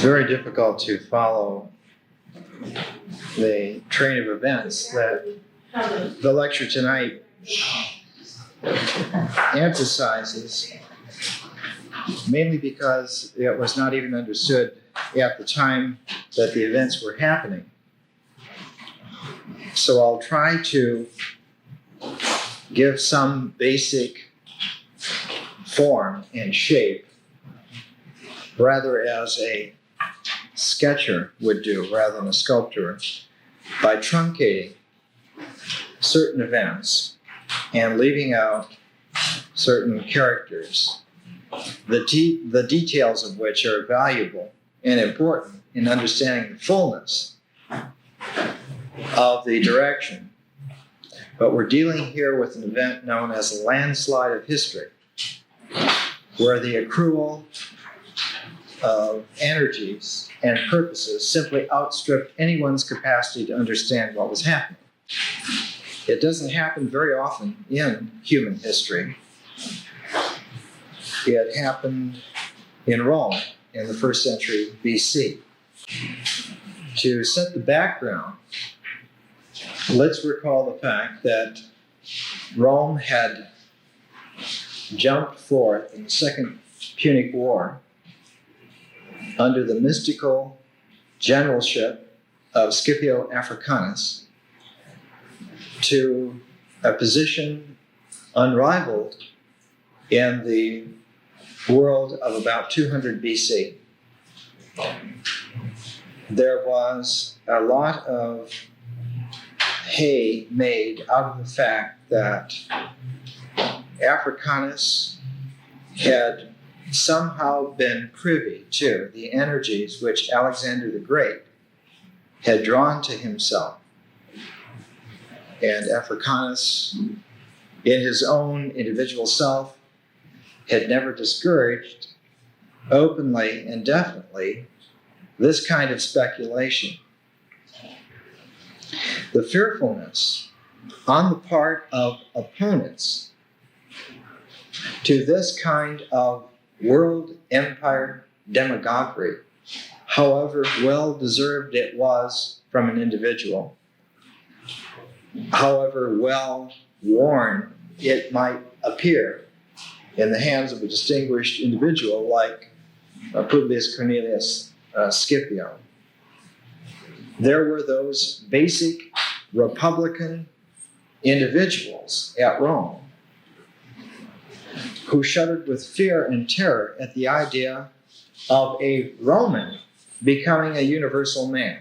very difficult to follow the train of events that the lecture tonight emphasizes, mainly because it was not even understood at the time that the events were happening. So I'll try to give some basic form and shape, rather as a sketcher would do rather than a sculptor, by truncating certain events and leaving out certain characters, the details of which are valuable and important in understanding the fullness of the direction. But we're dealing here with an event known as a landslide of history, where the accrual of energies and purposes simply outstripped anyone's capacity to understand what was happening. It doesn't happen very often in human history. It happened in Rome in the 1st century BC. To set the background, let's recall the fact that Rome had jumped forth in the Second Punic War under the mystical generalship of Scipio Africanus to a position unrivaled in the world of about 200 BC. There was a lot of hay made out of the fact that Africanus had somehow been privy to the energies which Alexander the Great had drawn to himself. And Africanus, in his own individual self, had never discouraged openly and definitely this kind of speculation. The fearfulness on the part of opponents to this kind of world empire demagoguery, however well deserved it was from an individual, however well worn it might appear in the hands of a distinguished individual like Publius Cornelius Scipio. There were those basic Republican individuals at Rome who shuddered with fear and terror at the idea of a Roman becoming a universal man.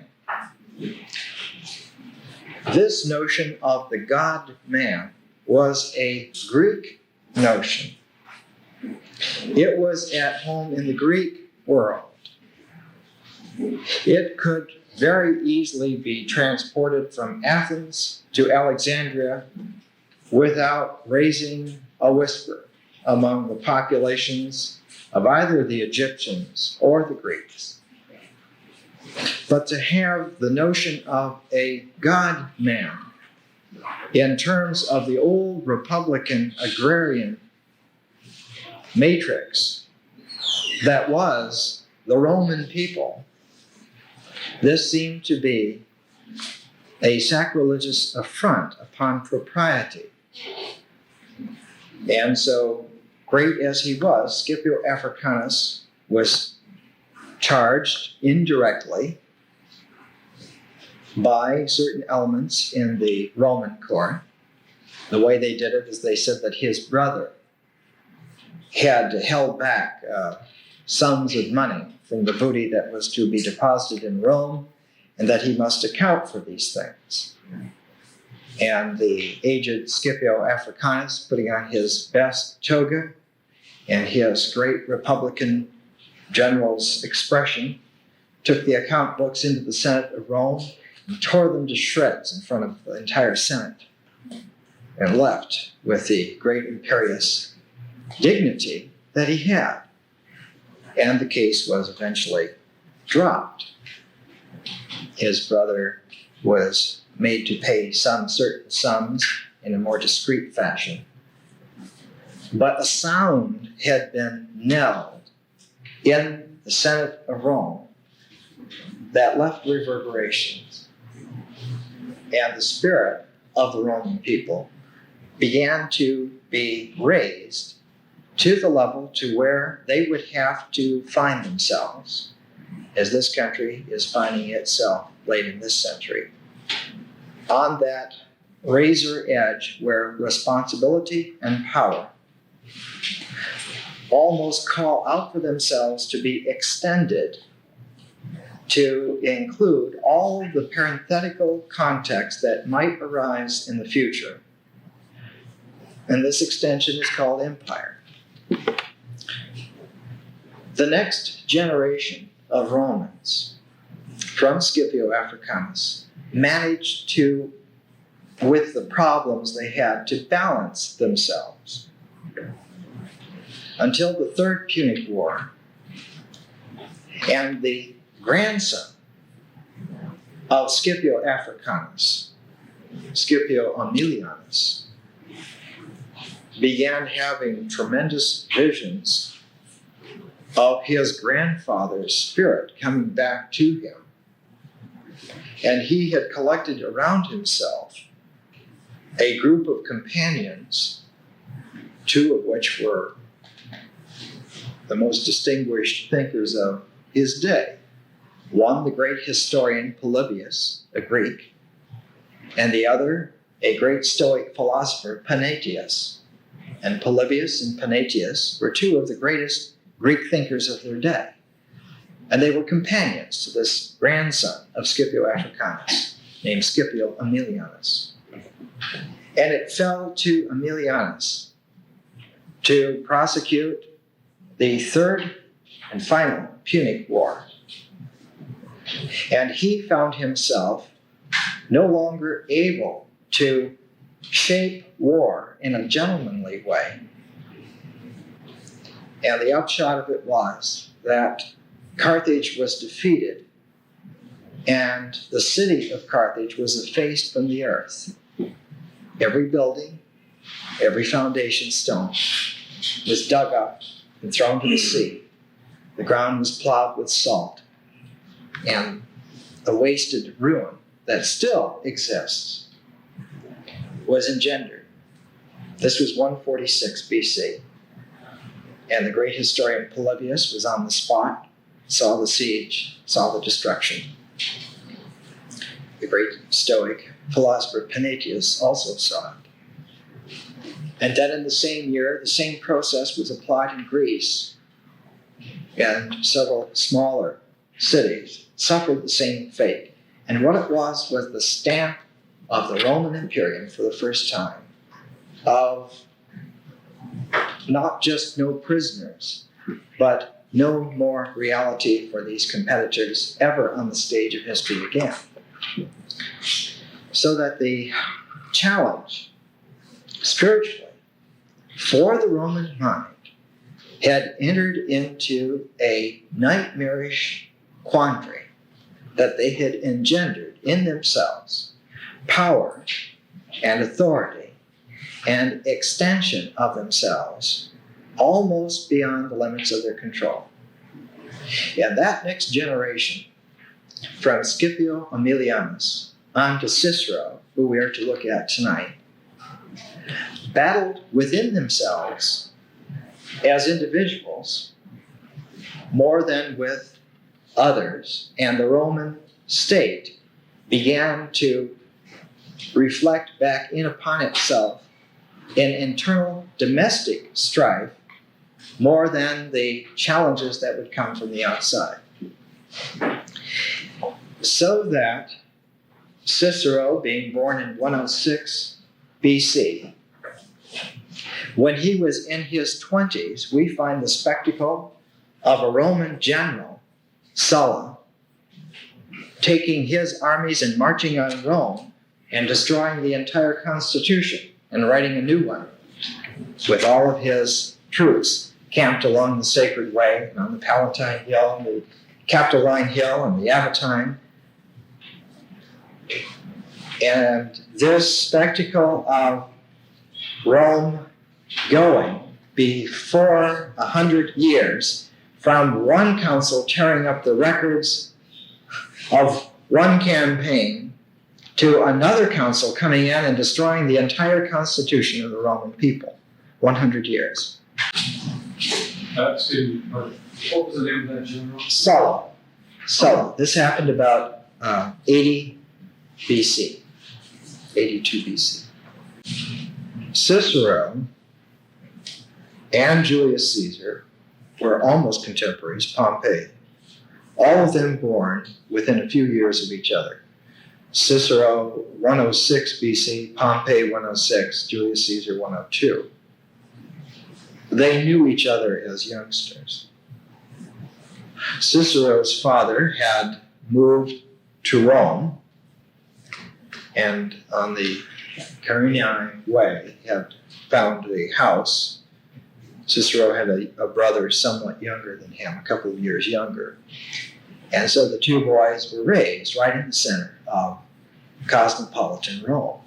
This notion of the God-man was a Greek notion. It was at home in the Greek world. It could very easily be transported from Athens to Alexandria without raising a whisper among the populations of either the Egyptians or the Greeks. But to have the notion of a God-man in terms of the old Republican agrarian matrix that was the Roman people, this seemed to be a sacrilegious affront upon propriety. And so, great as he was, Scipio Africanus was charged indirectly by certain elements in the Roman court. The way they did it is they said that his brother had held back sums of money from the booty that was to be deposited in Rome, and that he must account for these things. And the aged Scipio Africanus, putting on his best toga and his great Republican general's expression, took the account books into the Senate of Rome and tore them to shreds in front of the entire Senate, and left with the great imperious dignity that he had. And the case was eventually dropped. His brother was made to pay some certain sums in a more discreet fashion. But a sound had been knelled in the Senate of Rome that left reverberations. And the spirit of the Roman people began to be raised to the level to where they would have to find themselves, as this country is finding itself late in this century, on that razor edge where responsibility and power almost call out for themselves to be extended to include all the parenthetical context that might arise in the future. And this extension is called empire. The next generation of Romans from Scipio Africanus managed to, with the problems they had, to balance themselves until the Third Punic War. And the grandson of Scipio Africanus, Scipio Aemilianus, began having tremendous visions of his grandfather's spirit coming back to him. And he had collected around himself a group of companions, two of which were the most distinguished thinkers of his day. One, the great historian Polybius, a Greek, and the other, a great Stoic philosopher, Panaetius. And Polybius and Panaetius were two of the greatest Greek thinkers of their day. And they were companions to this grandson of Scipio Africanus, named Scipio Aemilianus. And it fell to Aemilianus to prosecute the third and final Punic War. And he found himself no longer able to shape war in a gentlemanly way. And the upshot of it was that Carthage was defeated, and the city of Carthage was effaced from the earth. Every building, every foundation stone was dug up and thrown to the sea. The ground was plowed with salt, and the wasted ruin that still exists was engendered. This was 146 BC. And the great historian Polybius was on the spot, saw the siege, saw the destruction. The great Stoic philosopher Panaetius also saw it. And then in the same year, the same process was applied in Greece, and several smaller cities suffered the same fate. And what it was the stamp of the Roman Imperium for the first time of not just no prisoners, but no more reality for these competitors ever on the stage of history again. So that the challenge spiritually for the Roman mind had entered into a nightmarish quandary that they had engendered in themselves power and authority and extension of themselves almost beyond the limits of their control. And that next generation, from Scipio Aemilianus on to Cicero, who we are to look at tonight, battled within themselves as individuals more than with others, and the Roman state began to reflect back in upon itself in internal domestic strife more than the challenges that would come from the outside. So that Cicero, being born in 106 BC, when he was in his 20s, we find the spectacle of a Roman general, Sulla, taking his armies and marching on Rome and destroying the entire constitution and writing a new one with all of his troops camped along the Sacred Way and on the Palatine Hill and the Capitoline Hill and the Aventine. And this spectacle of Rome going before 100 years from one council tearing up the records of one campaign to another council coming in and destroying the entire constitution of the Roman people. 100 years. What was the name of that general? Sulla. This happened about 80 BC, 82 BC. Cicero and Julius Caesar were almost contemporaries, Pompey. All of them born within a few years of each other. Cicero 106 BC, Pompey 106, Julius Caesar 102. They knew each other as youngsters. Cicero's father had moved to Rome, and on the Carinae Way had found a house. Cicero had a brother somewhat younger than him, a couple of years younger. And so the two boys were raised right in the center of cosmopolitan Rome.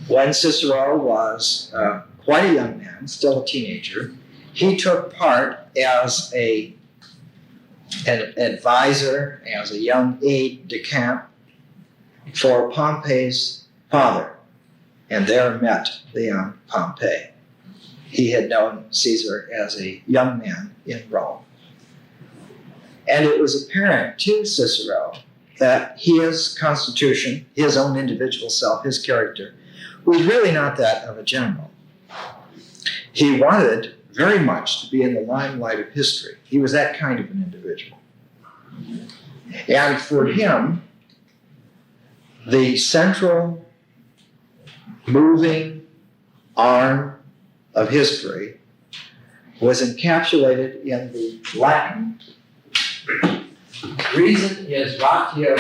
When Cicero was quite a young man, still a teenager, he took part as an advisor, as a young aide de camp for Pompey's father, and there met the young Pompey. He had known Caesar as a young man in Rome. And it was apparent to Cicero that his constitution, his own individual self, his character, was really not that of a general. He wanted very much to be in the limelight of history. He was that kind of an individual. And for him, the central moving arm of history was encapsulated in the Latin reason is ratio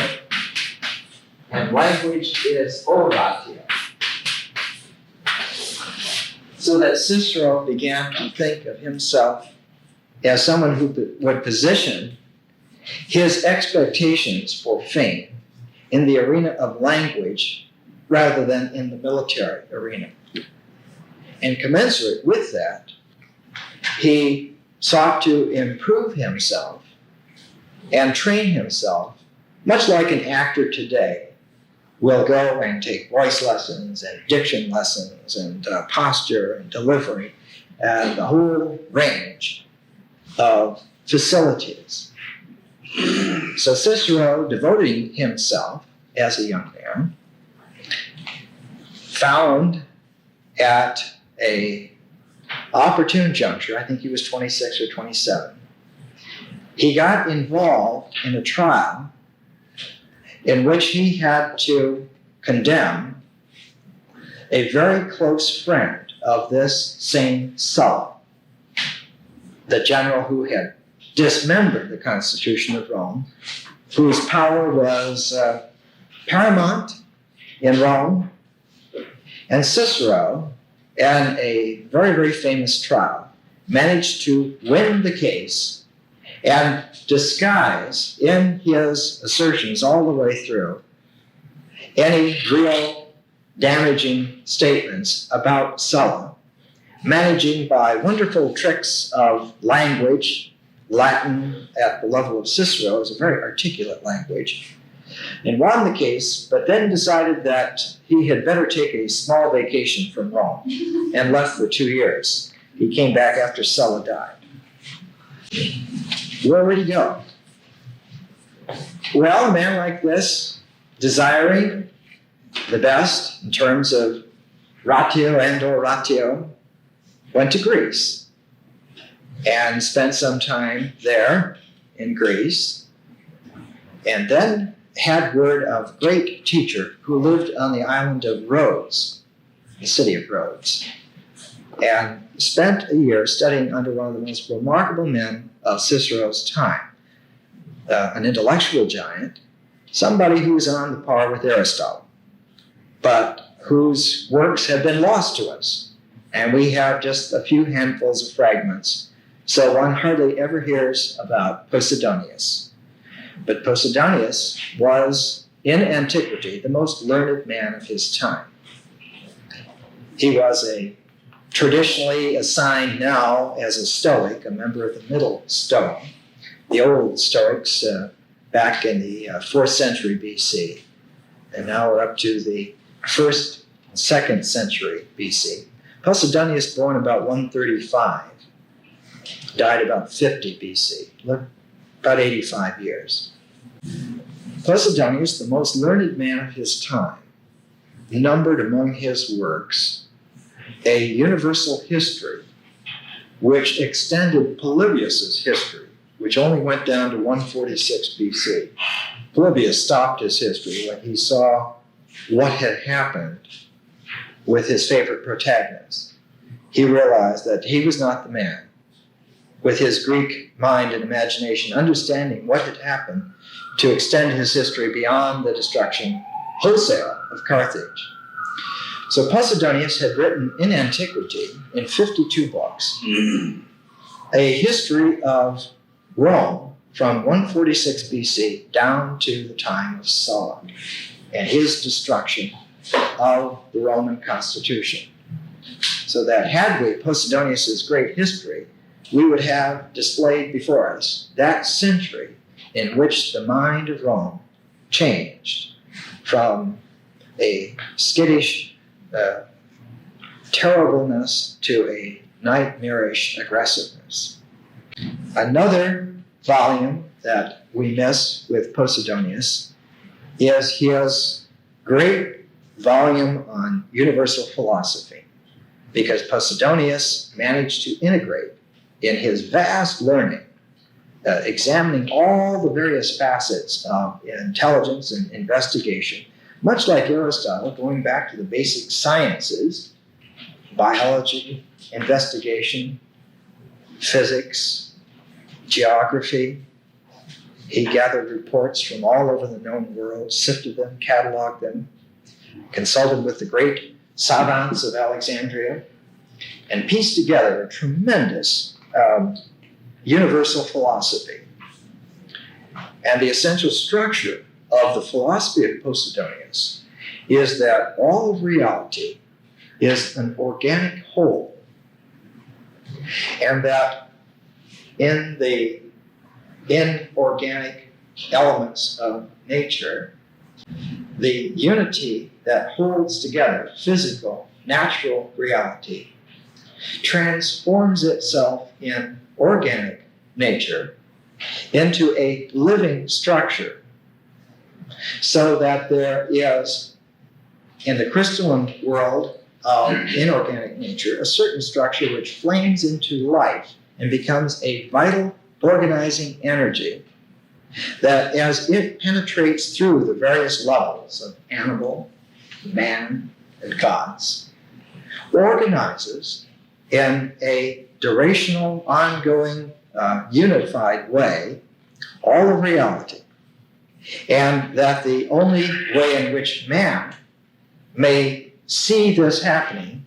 and language is oratio. So that Cicero began to think of himself as someone who would position his expectations for fame in the arena of language rather than in the military arena. And commensurate with that, he sought to improve himself and train himself, much like an actor today will go and take voice lessons and diction lessons and posture and delivery and the whole range of facilities. So Cicero, devoting himself as a young man, found at an opportune juncture, I think he was 26 or 27, he got involved in a trial in which he had to condemn a very close friend of this same Sulla, the general who had dismembered the Constitution of Rome, whose power was paramount in Rome. And Cicero, in a very, very famous trial, managed to win the case and disguise in his assertions all the way through any real damaging statements about Sulla, managing by wonderful tricks of language. Latin at the level of Cicero is a very articulate language, and won the case, but then decided that he had better take a small vacation from Rome and left for 2 years. He came back after Sulla died. Where would he go? Well, a man like this, desiring the best in terms of ratio and oratio, went to Greece and spent some time there in Greece, and then had word of a great teacher who lived on the island of Rhodes, the city of Rhodes, and spent a year studying under one of the most remarkable men of Cicero's time, an intellectual giant, somebody who was on the par with Aristotle, but whose works have been lost to us. And we have just a few handfuls of fragments, so one hardly ever hears about Posidonius. But Posidonius was, in antiquity, the most learned man of his time. He was traditionally assigned now as a Stoic, a member of the Middle Stoa, the old Stoics back in the 4th century BC. And now we're up to the 1st and 2nd century BC. Posidonius, born about 135, died about 50 BC, about 85 years. Posidonius, the most learned man of his time, numbered among his works a universal history which extended Polybius's history, which only went down to 146 BC. Polybius stopped his history when he saw what had happened with his favorite protagonist. He realized that he was not the man, with his Greek mind and imagination, understanding what had happened to extend his history beyond the destruction wholesale of Carthage. So Posidonius had written in antiquity, in 52 books, a history of Rome from 146 BC down to the time of Solon and his destruction of the Roman constitution. So that had we Posidonius's great history, we would have displayed before us that century in which the mind of Rome changed from a skittish terribleness to a nightmarish aggressiveness. Another volume that we miss with Posidonius is his great volume on universal philosophy, because Posidonius managed to integrate in his vast learning, examining all the various facets of intelligence and investigation, much like Aristotle, going back to the basic sciences, biology, investigation, physics, geography. He gathered reports from all over the known world, sifted them, cataloged them, consulted with the great savants of Alexandria, and pieced together a tremendous universal philosophy. And the essential structure of the philosophy of Posidonius is that all of reality is an organic whole, and that in the inorganic elements of nature, the unity that holds together physical, natural reality transforms itself in organic nature into a living structure, so that there is, in the crystalline world of inorganic nature, a certain structure which flames into life and becomes a vital organizing energy that, as it penetrates through the various levels of animal, man, and gods, organizes in a durational, ongoing, unified way all of reality. And that the only way in which man may see this happening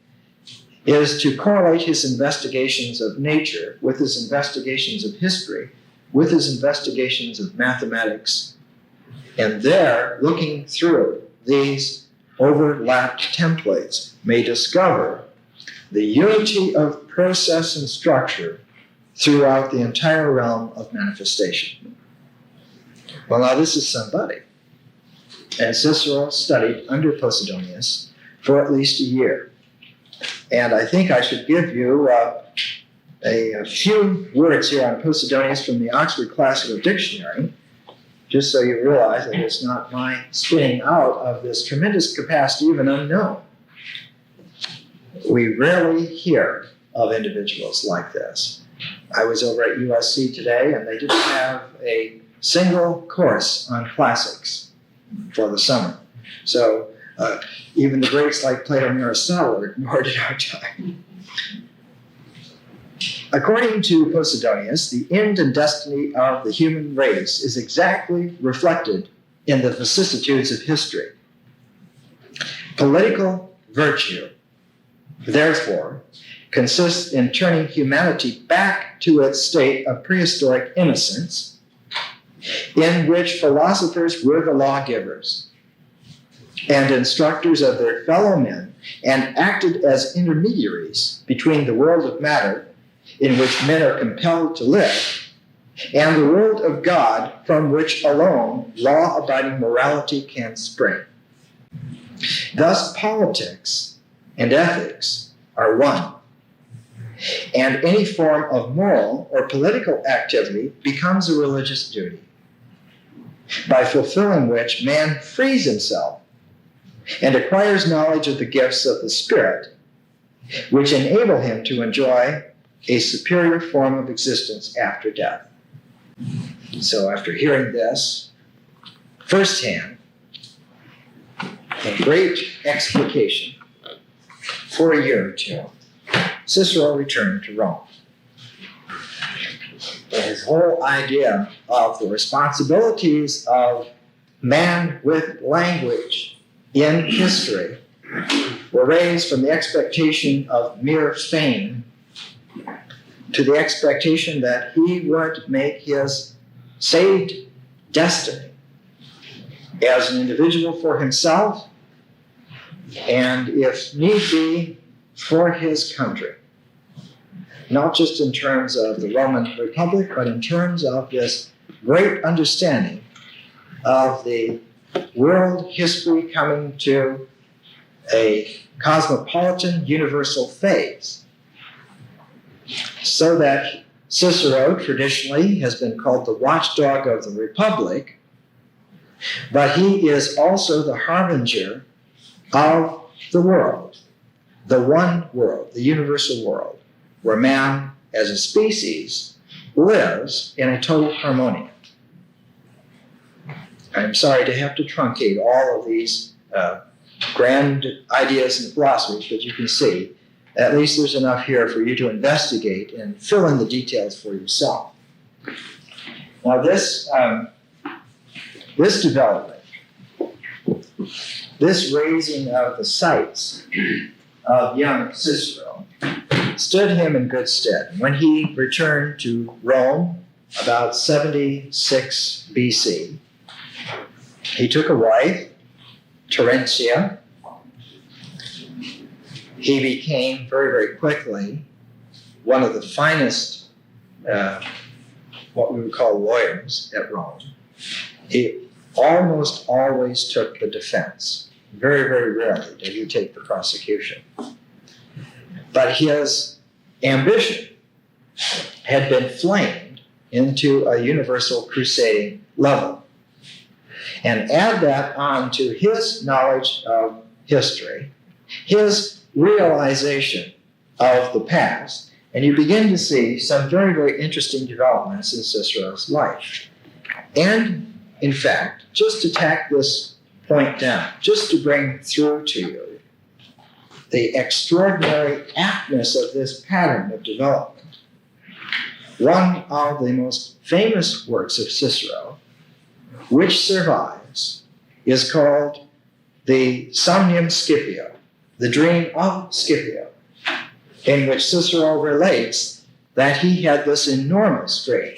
is to correlate his investigations of nature with his investigations of history, with his investigations of mathematics, and there, looking through these overlapped templates, may discover the unity of process and structure throughout the entire realm of manifestation. Well, now this is somebody. And Cicero studied under Posidonius for at least a year. And I think I should give you a few words here on Posidonius from the Oxford Classical Dictionary, just so you realize that it's not my spinning out of this tremendous capacity of an unknown. We rarely hear of individuals like this. I was over at USC today, and they didn't have a single course on classics for the summer. So even the greats like Plato and Aristotle are ignored at our time. According to Posidonius, the end and destiny of the human race is exactly reflected in the vicissitudes of history. Political virtue, therefore, consists in turning humanity back to its state of prehistoric innocence, in which philosophers were the lawgivers and instructors of their fellow men, and acted as intermediaries between the world of matter, in which men are compelled to live, and the world of God from which alone law-abiding morality can spring. Thus, politics and ethics are one, and any form of moral or political activity becomes a religious duty, by fulfilling which man frees himself and acquires knowledge of the gifts of the Spirit, which enable him to enjoy a superior form of existence after death. So after hearing this firsthand, a great explication, for a year or two, Cicero returned to Rome. His whole idea of the responsibilities of man with language in history were raised from the expectation of mere fame to the expectation that he would make his saved destiny as an individual for himself and, if need be, for his country. Not just in terms of the Roman Republic, but in terms of this great understanding of the world history coming to a cosmopolitan universal phase. So that Cicero traditionally has been called the watchdog of the Republic, but he is also the harbinger of the world, the one world, the universal world, where man as a species lives in a total harmony. I'm sorry to have to truncate all of these grand ideas and philosophies, but you can see at least there's enough here for you to investigate and fill in the details for yourself. Now this development, this raising of the sights of young Cicero stood him in good stead. When he returned to Rome about 76 BC, he took a wife, Terentia. He became very, very quickly one of the finest, what we would call lawyers at Rome. He almost always took the defense. Very, very rarely did he take the prosecution. But his ambition had been flamed into a universal crusading level. And add that on to his knowledge of history, his realization of the past, and you begin to see some very, very interesting developments in Cicero's life. And, in fact, just to tack this point down, just to bring through to you the extraordinary aptness of this pattern of development, one of the most famous works of Cicero, which survives, is called the Somnium Scipio, the dream of Scipio, in which Cicero relates that he had this enormous dream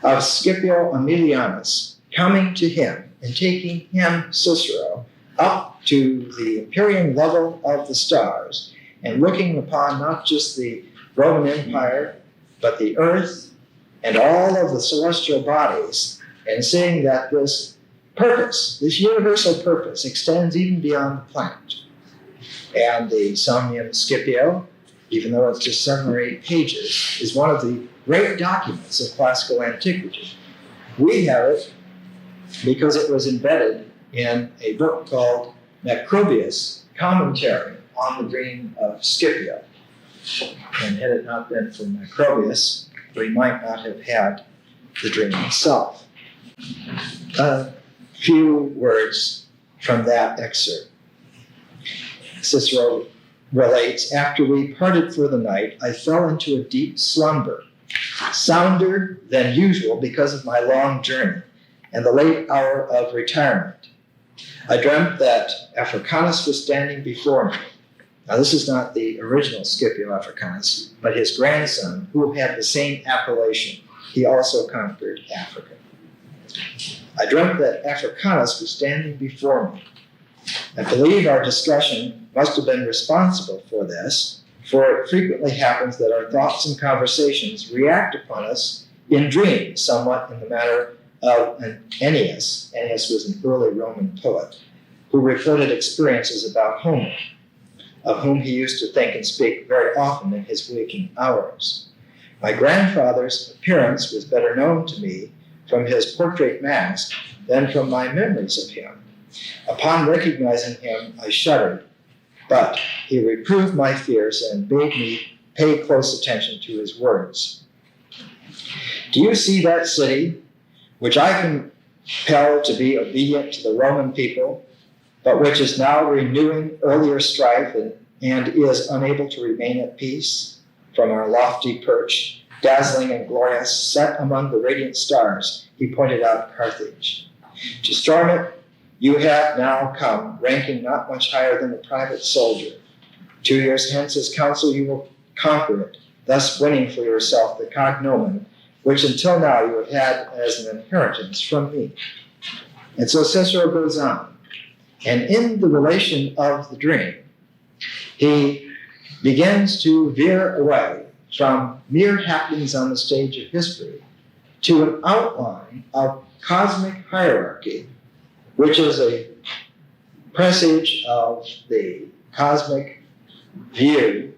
of Scipio Aemilianus coming to him and taking him, Cicero, up to the empyrean level of the stars and looking upon not just the Roman Empire, but the earth and all of the celestial bodies, and seeing that this purpose, this universal purpose, extends even beyond the planet. And the Somnium Scipio, even though it's just 7 or 8 pages, is one of the great documents of classical antiquity. We have it because it was embedded in a book called Macrobius' Commentary on the Dream of Scipio. And had it not been for Macrobius, we might not have had the dream itself. A few words from that excerpt. Cicero relates, "After we parted for the night, I fell into a deep slumber, sounder than usual because of my long journey and the late hour of retirement. I dreamt that Africanus was standing before me." Now, this is not the original Scipio Africanus, but his grandson, who had the same appellation. He also conquered Africa. "I dreamt that Africanus was standing before me. I believe our discussion must have been responsible for this, for it frequently happens that our thoughts and conversations react upon us in dreams, somewhat in the manner of an Ennius. Ennius was an early Roman poet who reported experiences about Homer, of whom he used to think and speak very often in his waking hours. My grandfather's appearance was better known to me from his portrait mask than from my memories of him. Upon recognizing him, I shuddered, but he reproved my fears and bade me pay close attention to his words. Do you see that city, which I compelled to be obedient to the Roman people, but which is now renewing earlier strife and is unable to remain at peace? From our lofty perch, dazzling and glorious, set among the radiant stars, he pointed out Carthage. To storm it, you have now come, ranking not much higher than a private soldier. 2 years hence, as consul, you will conquer it, thus winning for yourself the cognomen, which until now you have had as an inheritance from me. And so Cicero goes on. And in the relation of the dream, he begins to veer away from mere happenings on the stage of history to an outline of cosmic hierarchy, which is a presage of the cosmic view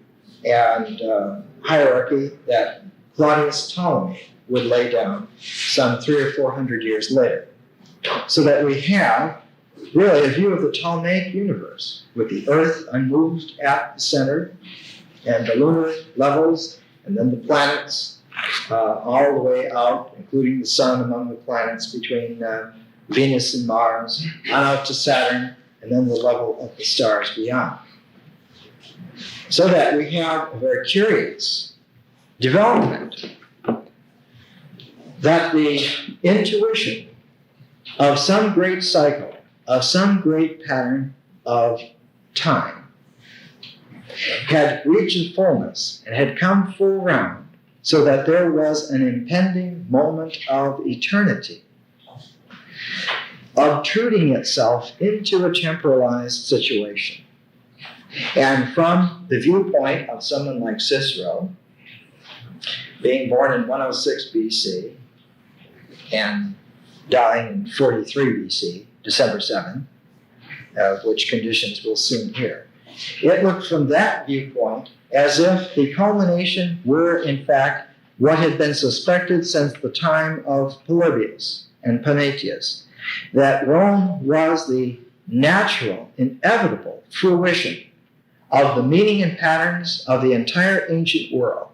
and hierarchy that Claudius Ptolemy would lay down some 300 or 400 years later. So that we have really a view of the Ptolemaic universe, with the Earth unmoved at the center, and the lunar levels, and then the planets, all the way out, including the sun among the planets between Venus and Mars, on out to Saturn, and then the level of the stars beyond. So that we have a very curious development that the intuition of some great cycle, of some great pattern of time, had reached a fullness and had come full round, so that there was an impending moment of eternity, obtruding itself into a temporalized situation. And from the viewpoint of someone like Cicero, being born in 106 BC and dying in 43 BC, December 7, of which conditions we'll soon hear, it looked from that viewpoint as if the culmination were, in fact, what had been suspected since the time of Polybius and Panatius, that Rome was the natural, inevitable fruition of the meaning and patterns of the entire ancient world,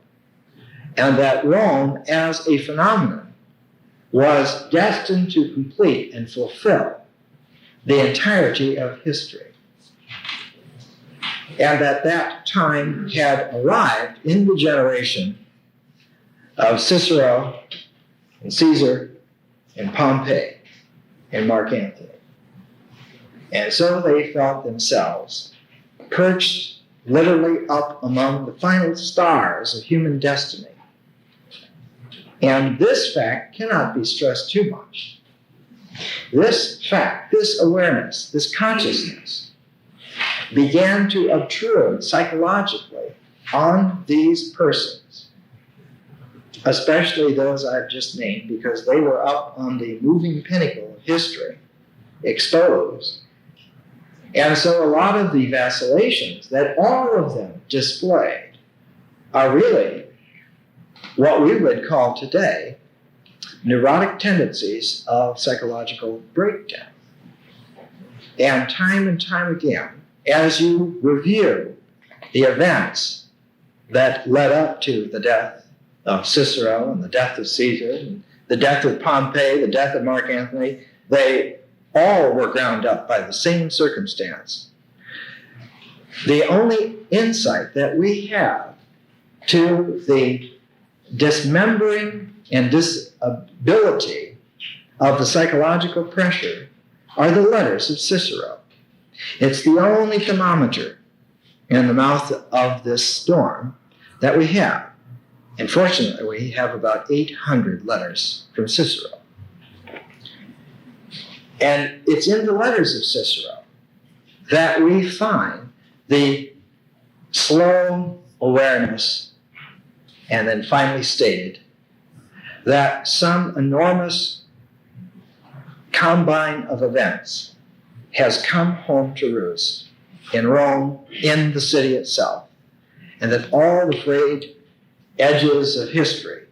and that Rome, as a phenomenon, was destined to complete and fulfill the entirety of history. And that time had arrived in the generation of Cicero and Caesar and Pompey and Mark Antony. And so they felt themselves perched literally up among the final stars of human destiny. And this fact cannot be stressed too much. This fact, this awareness, this consciousness began to obtrude psychologically on these persons, especially those I've just named, because they were up on the moving pinnacle of history, exposed. And so a lot of the vacillations that all of them displayed are really what we would call today neurotic tendencies of psychological breakdown. And time again, as you review the events that led up to the death of Cicero and the death of Caesar and the death of Pompey, the death of Mark Antony, they all were ground up by the same circumstance. The only insight that we have to the dismembering and disability of the psychological pressure are the letters of Cicero. It's the only thermometer in the mouth of this storm that we have. And fortunately, we have about 800 letters from Cicero. And it's in the letters of Cicero that we find the slow awareness, and then finally stated, that some enormous combine of events has come home to roost in Rome, in the city itself, and that all the frayed edges of history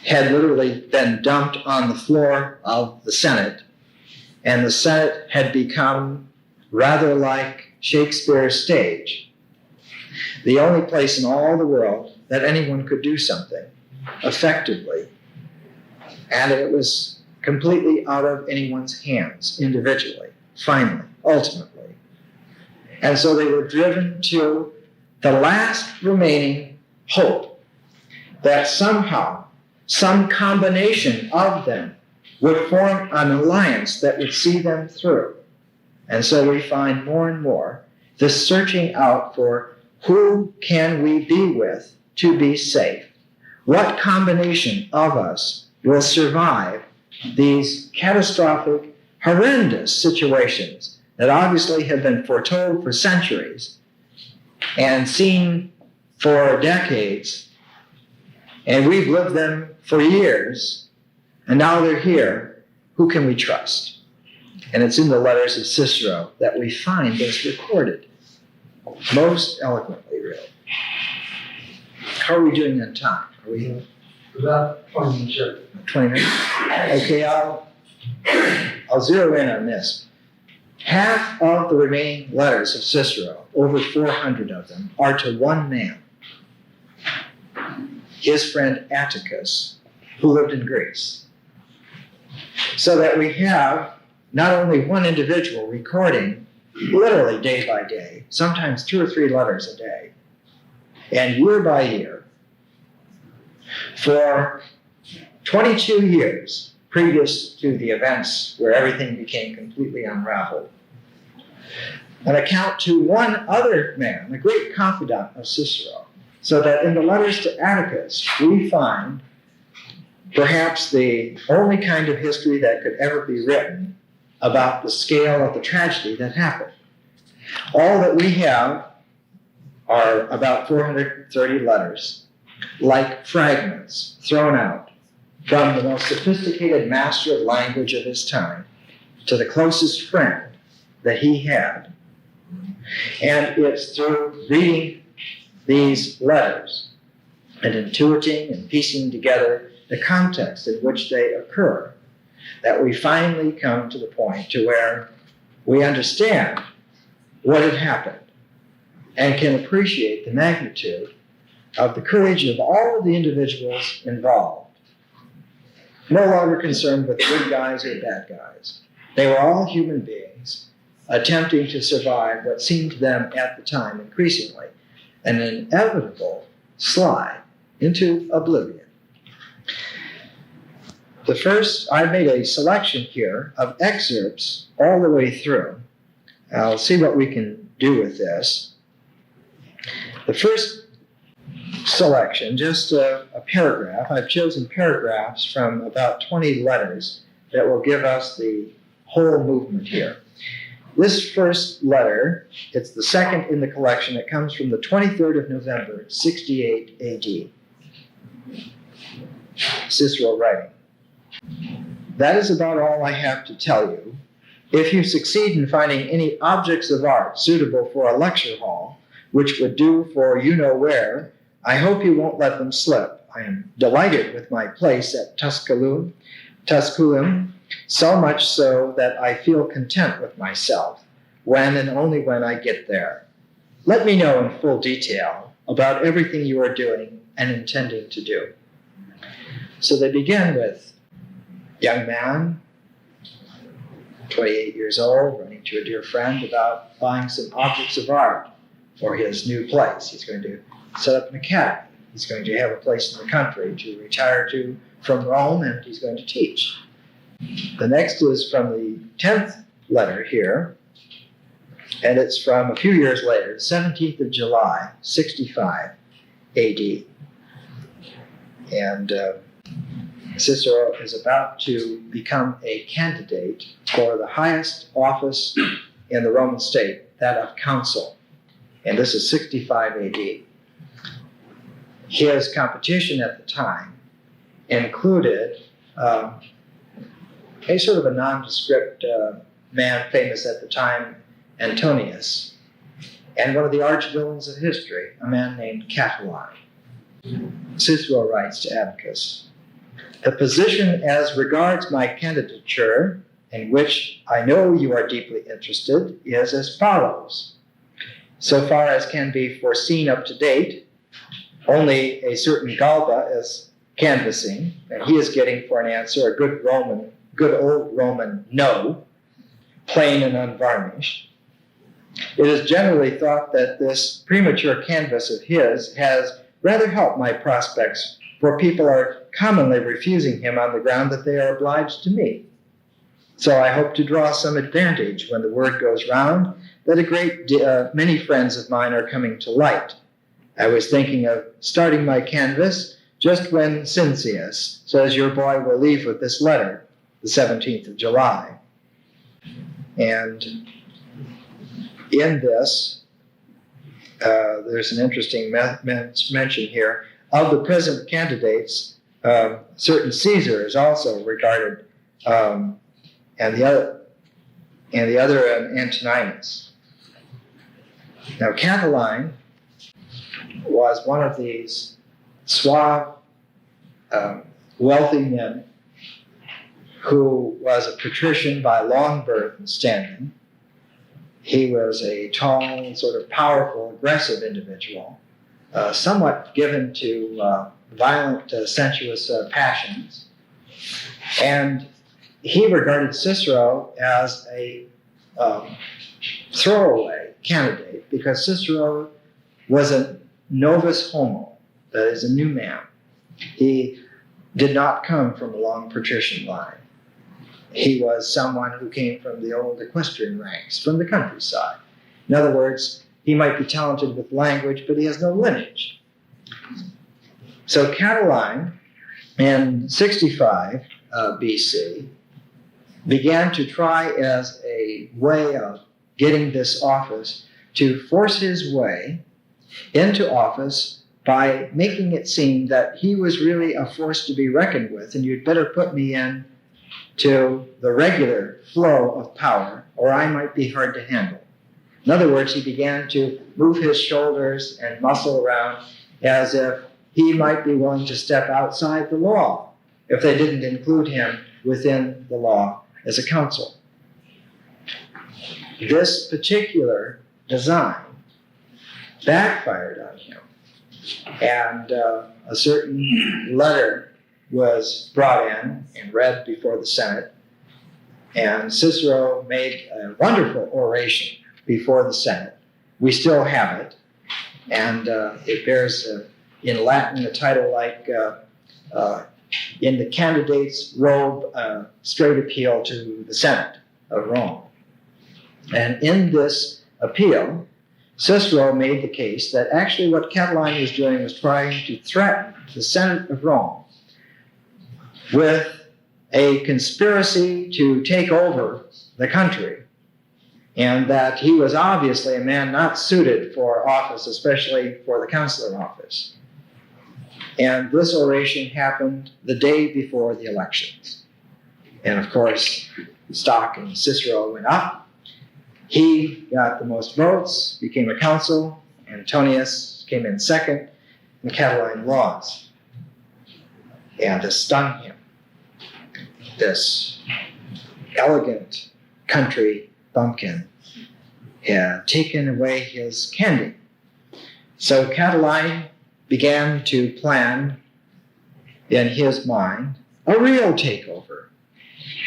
had literally been dumped on the floor of the Senate, and the Senate had become rather like Shakespeare's stage, the only place in all the world that anyone could do something effectively, and it was completely out of anyone's hands individually, finally, ultimately. And so they were driven to the last remaining hope that somehow some combination of them would form an alliance that would see them through. And so we find more and more this searching out for who can we be with to be safe? What combination of us will survive these catastrophic, horrendous situations that obviously have been foretold for centuries and seen for decades, and we've lived them for years, and now they're here. Who can we trust? And it's in the letters of Cicero that we find this recorded most eloquently, really. How are we doing on time? Are we About 20 minutes. 20 minutes? Okay, I'll zero in on this. Half of the remaining letters of Cicero, over 400 of them, are to one man, his friend Atticus, who lived in Greece. So that we have not only one individual recording literally day by day, sometimes 2 or 3 letters a day, and year by year, for 22 years previous to the events where everything became completely unraveled, an account to one other man, a great confidant of Cicero, so that in the letters to Atticus, we find perhaps the only kind of history that could ever be written about the scale of the tragedy that happened. All that we have are about 430 letters, like fragments thrown out from the most sophisticated master of language of his time to the closest friend that he had. And it's through reading these letters and intuiting and piecing together the context in which they occur that we finally come to the point to where we understand what had happened and can appreciate the magnitude of the courage of all of the individuals involved. No longer concerned with good guys or bad guys. They were all human beings attempting to survive what seemed to them at the time increasingly an inevitable slide into oblivion. The first, I made a selection here of excerpts all the way through. I'll see what we can do with this. The first selection, just a paragraph. I've chosen paragraphs from about 20 letters that will give us the whole movement here. This first letter, it's the second in the collection. It comes from the 23rd of November, 68 AD. Cicero writing. That is about all I have to tell you. If you succeed in finding any objects of art suitable for a lecture hall, which would do for you know where, I hope you won't let them slip. I am delighted with my place at Tusculum, so much so that I feel content with myself when and only when I get there. Let me know in full detail about everything you are doing and intending to do. So they begin with young man, 28 years old, running to a dear friend about buying some objects of art for his new place. He's going to set up an academy. He's going to have a place in the country to retire to from Rome, and he's going to teach. The next is from the 10th letter here, and it's from a few years later, 17th of July, 65 AD. And Cicero is about to become a candidate for the highest office in the Roman state, that of consul. And this is 65 AD. His competition at the time included a sort of a nondescript man famous at the time, Antonius, and one of the arch villains of history, a man named Catiline. Cicero writes to Atticus, "The position as regards my candidature, in which I know you are deeply interested, is as follows. So far as can be foreseen up to date, only a certain Galba is canvassing, and he is getting for an answer a good old Roman no, plain and unvarnished. It is generally thought that this premature canvass of his has rather helped my prospects, for people are commonly refusing him on the ground that they are obliged to me. So I hope to draw some advantage when the word goes round that a great many friends of mine are coming to light. I was thinking of starting my canvass just when Cincius says your boy will leave with this letter, the 17th of July. And in this, there's an interesting mention here. Of the present candidates, certain Caesar is also regarded, and the other Antoninus. Now, Catiline was one of these suave, wealthy men who was a patrician by long birth and standing. He was a tall, sort of powerful, aggressive individual, somewhat given to violent, sensuous passions. And he regarded Cicero as a throwaway candidate because Cicero was a novus homo, that is, a new man. He did not come from a long patrician line. He was someone who came from the old equestrian ranks, from the countryside. In other words, he might be talented with language, but he has no lineage. So Catiline, in 65 BC, began to try as a way of getting this office to force his way into office by making it seem that he was really a force to be reckoned with, and you'd better put me in to the regular flow of power, or I might be hard to handle. In other words, he began to move his shoulders and muscle around as if he might be willing to step outside the law if they didn't include him within the law as a counsel. This particular design backfired on him, and a certain letter was brought in and read before the Senate, and Cicero made a wonderful oration before the Senate. We still have it, and it bears in Latin a title like "In the Candidate's Robe, Straight Appeal to the Senate of Rome." And in this appeal, Cicero made the case that actually what Catiline was doing was trying to threaten the Senate of Rome with a conspiracy to take over the country, and that he was obviously a man not suited for office, especially for the consular office. And this oration happened the day before the elections. And of course, stock in Cicero went up. He got the most votes, became a consul. Antonius came in second, and Catiline lost. And this stung him. This elegant country bumpkin had taken away his candy. So Catiline began to plan in his mind a real takeover.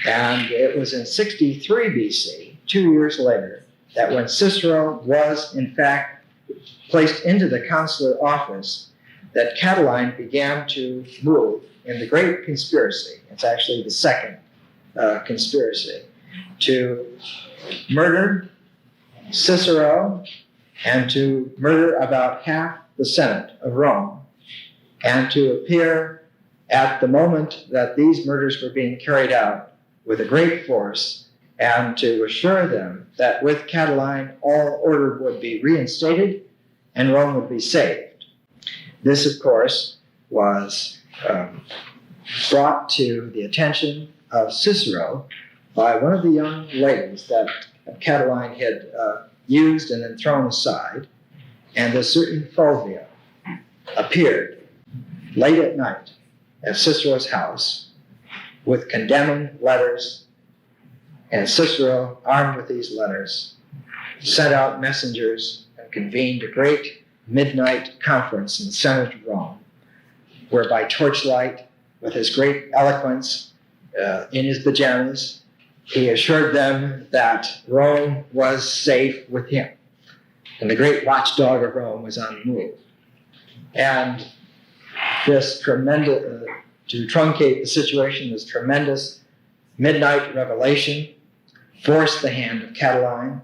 And it was in 63 BC, 2 years later, that when Cicero was in fact placed into the consular office, that Catiline began to move in the great conspiracy. It's actually the second conspiracy to murder Cicero and to murder about half the Senate of Rome, and to appear at the moment that these murders were being carried out with a great force, and to assure them that with Catiline all order would be reinstated and Rome would be saved. This, of course, was brought to the attention of Cicero by one of the young ladies that Catiline had used and then thrown aside, and a certain Fulvia appeared late at night at Cicero's house with condemning letters, and Cicero, armed with these letters, sent out messengers and convened a great midnight conference in the Senate of Rome, where by torchlight, with his great eloquence in his pajamas, he assured them that Rome was safe with him, and the great watchdog of Rome was on the move. And this tremendous, to truncate the situation, this tremendous midnight revelation forced the hand of Catiline.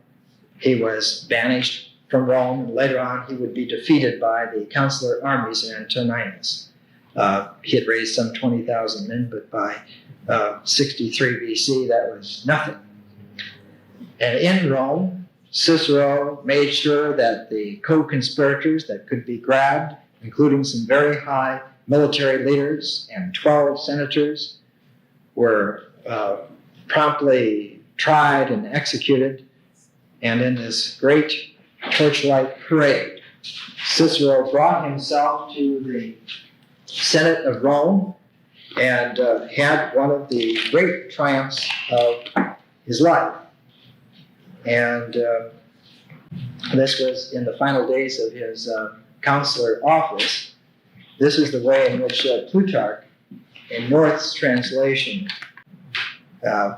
He was banished from Rome, and later on he would be defeated by the consular armies in Antoninus. He had raised some 20,000 men, but by 63 BC, that was nothing. And in Rome, Cicero made sure that the co-conspirators that could be grabbed, including some very high military leaders and 12 senators, were promptly tried and executed. And in this great torchlight parade, Cicero brought himself to the Senate of Rome and had one of the great triumphs of his life. And this was in the final days of his consular office. This is the way in which Plutarch, in North's translation,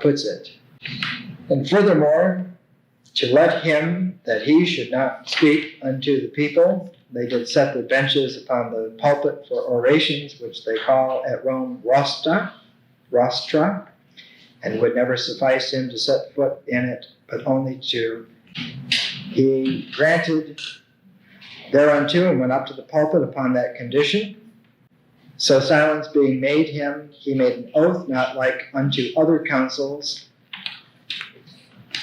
puts it. And furthermore, to let him that he should not speak unto the people, they did set their benches upon the pulpit for orations, which they call at Rome rostra, and would never suffice him to set foot in it, but only to, he granted thereunto and went up to the pulpit upon that condition. So silence being made him, he made an oath not like unto other consuls,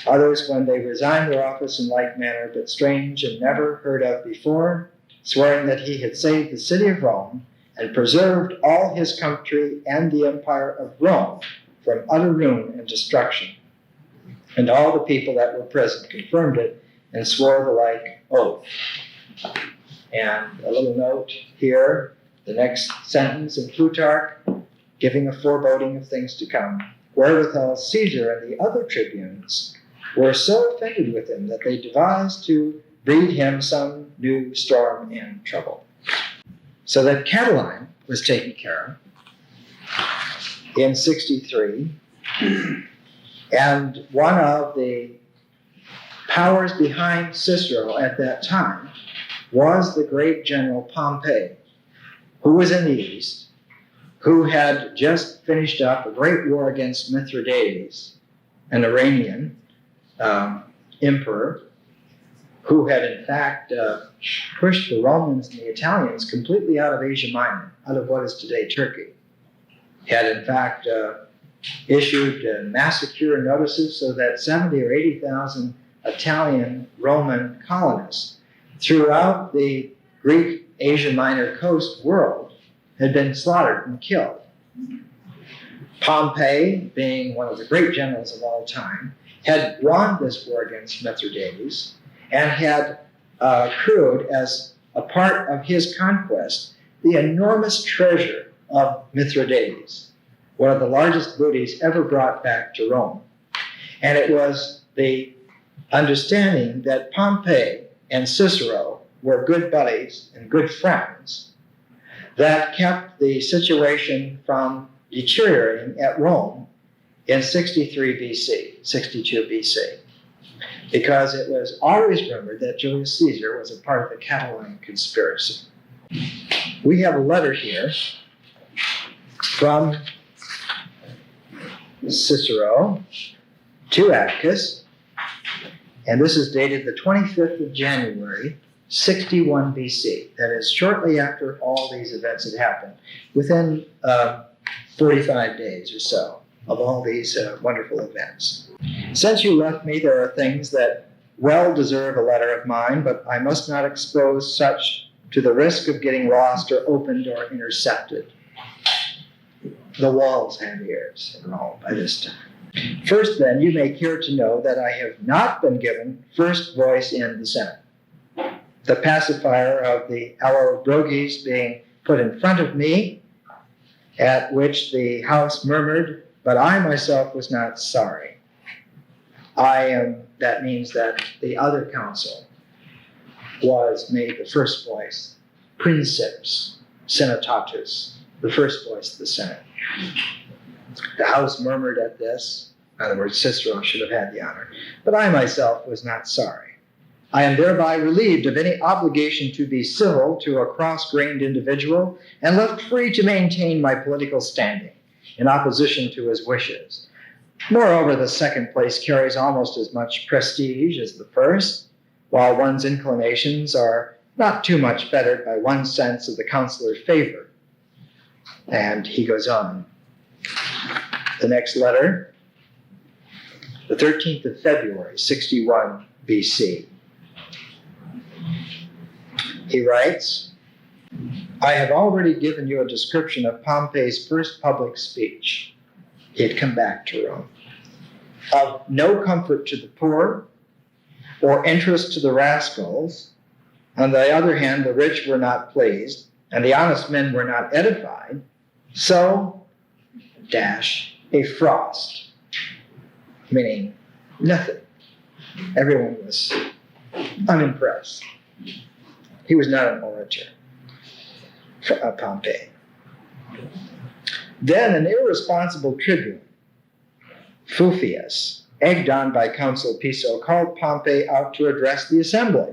others when they resigned their office in like manner, but strange and never heard of before, swearing that he had saved the city of Rome and preserved all his country and the empire of Rome from utter ruin and destruction. And all the people that were present confirmed it and swore the like oath. And a little note here, the next sentence in Plutarch, giving a foreboding of things to come. Wherewithal Caesar and the other tribunes were so offended with him that they devised to breed him some new storm and trouble. So that Catiline was taken care of in 63, and one of the powers behind Cicero at that time was the great general Pompey, who was in the east, who had just finished up a great war against Mithridates, an Iranian emperor, who had in fact pushed the Romans and the Italians completely out of Asia Minor, out of what is today Turkey. Had in fact issued massacre notices so that 70 or 80,000 Italian Roman colonists throughout the Greek Asia Minor coast world had been slaughtered and killed. Pompey, being one of the great generals of all time, had won this war against Mithridates and had accrued as a part of his conquest the enormous treasure of Mithridates, one of the largest booties ever brought back to Rome. And it was the understanding that Pompey and Cicero were good buddies and good friends that kept the situation from deteriorating at Rome in 63 BC, 62 BC, because it was always rumored that Julius Caesar was a part of the Catiline conspiracy. We have a letter here from Cicero to Atticus, and this is dated the 25th of January, 61 BC. That is shortly after all these events had happened, within 45 days or so of all these wonderful events. Since you left me, there are things that well deserve a letter of mine, but I must not expose such to the risk of getting lost or opened or intercepted. The walls have ears in Rome by this time. First, then, you may care to know that I have not been given first voice in the Senate. The pacifier of the Allobroges being put in front of me, at which the House murmured, but I myself was not sorry. That means that the other council was made the first voice, princeps, senatatus, the first voice of the Senate. The House murmured at this. In other words, Cicero should have had the honor. But I myself was not sorry. I am thereby relieved of any obligation to be civil to a cross-grained individual and left free to maintain my political standing in opposition to his wishes. Moreover, the second place carries almost as much prestige as the first, while one's inclinations are not too much fettered by one's sense of the counselor's favor. And he goes on. The next letter, the 13th of February, 61 BC. He writes, I have already given you a description of Pompey's first public speech. He had come back to Rome. Of no comfort to the poor or interest to the rascals. On the other hand, the rich were not pleased, and the honest men were not edified. So, a frost, meaning nothing. Everyone was unimpressed. He was not an orator, Pompey. Then an irresponsible tribune, Fufius, egged on by Consul Piso, called Pompey out to address the assembly.